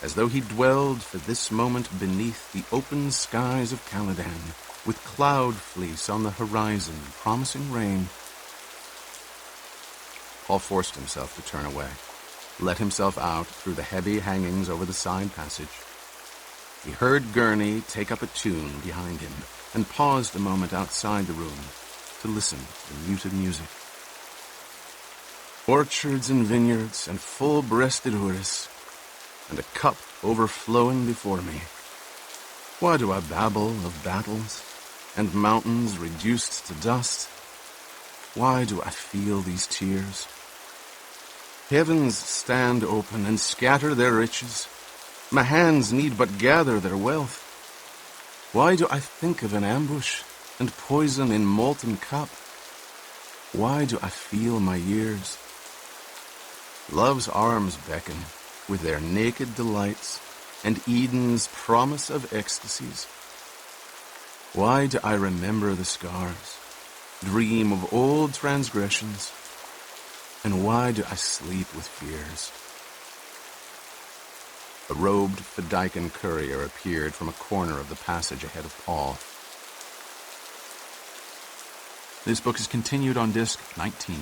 Speaker 1: as though he dwelled for this moment beneath the open skies of Caladan, with cloud fleece on the horizon promising rain. Paul forced himself to turn away, let himself out through the heavy hangings over the side passage. He heard Gurney take up a tune behind him and paused a moment outside the room to listen to the muted music. Orchards and vineyards and full-breasted Urus, and a cup overflowing before me. Why do I babble of battles and mountains reduced to dust? Why do I feel these tears? Heavens stand open and scatter their riches. My hands need but gather their wealth. Why do I think of an ambush and poison in molten cup? Why do I feel my years? Love's arms beckon with their naked delights and Eden's promise of ecstasies. Why do I remember the scars, dream of old transgressions, and why do I sleep with fears? A robed Fedaykin courier appeared from a corner of the passage ahead of Paul.
Speaker 2: This book is continued on disc 19.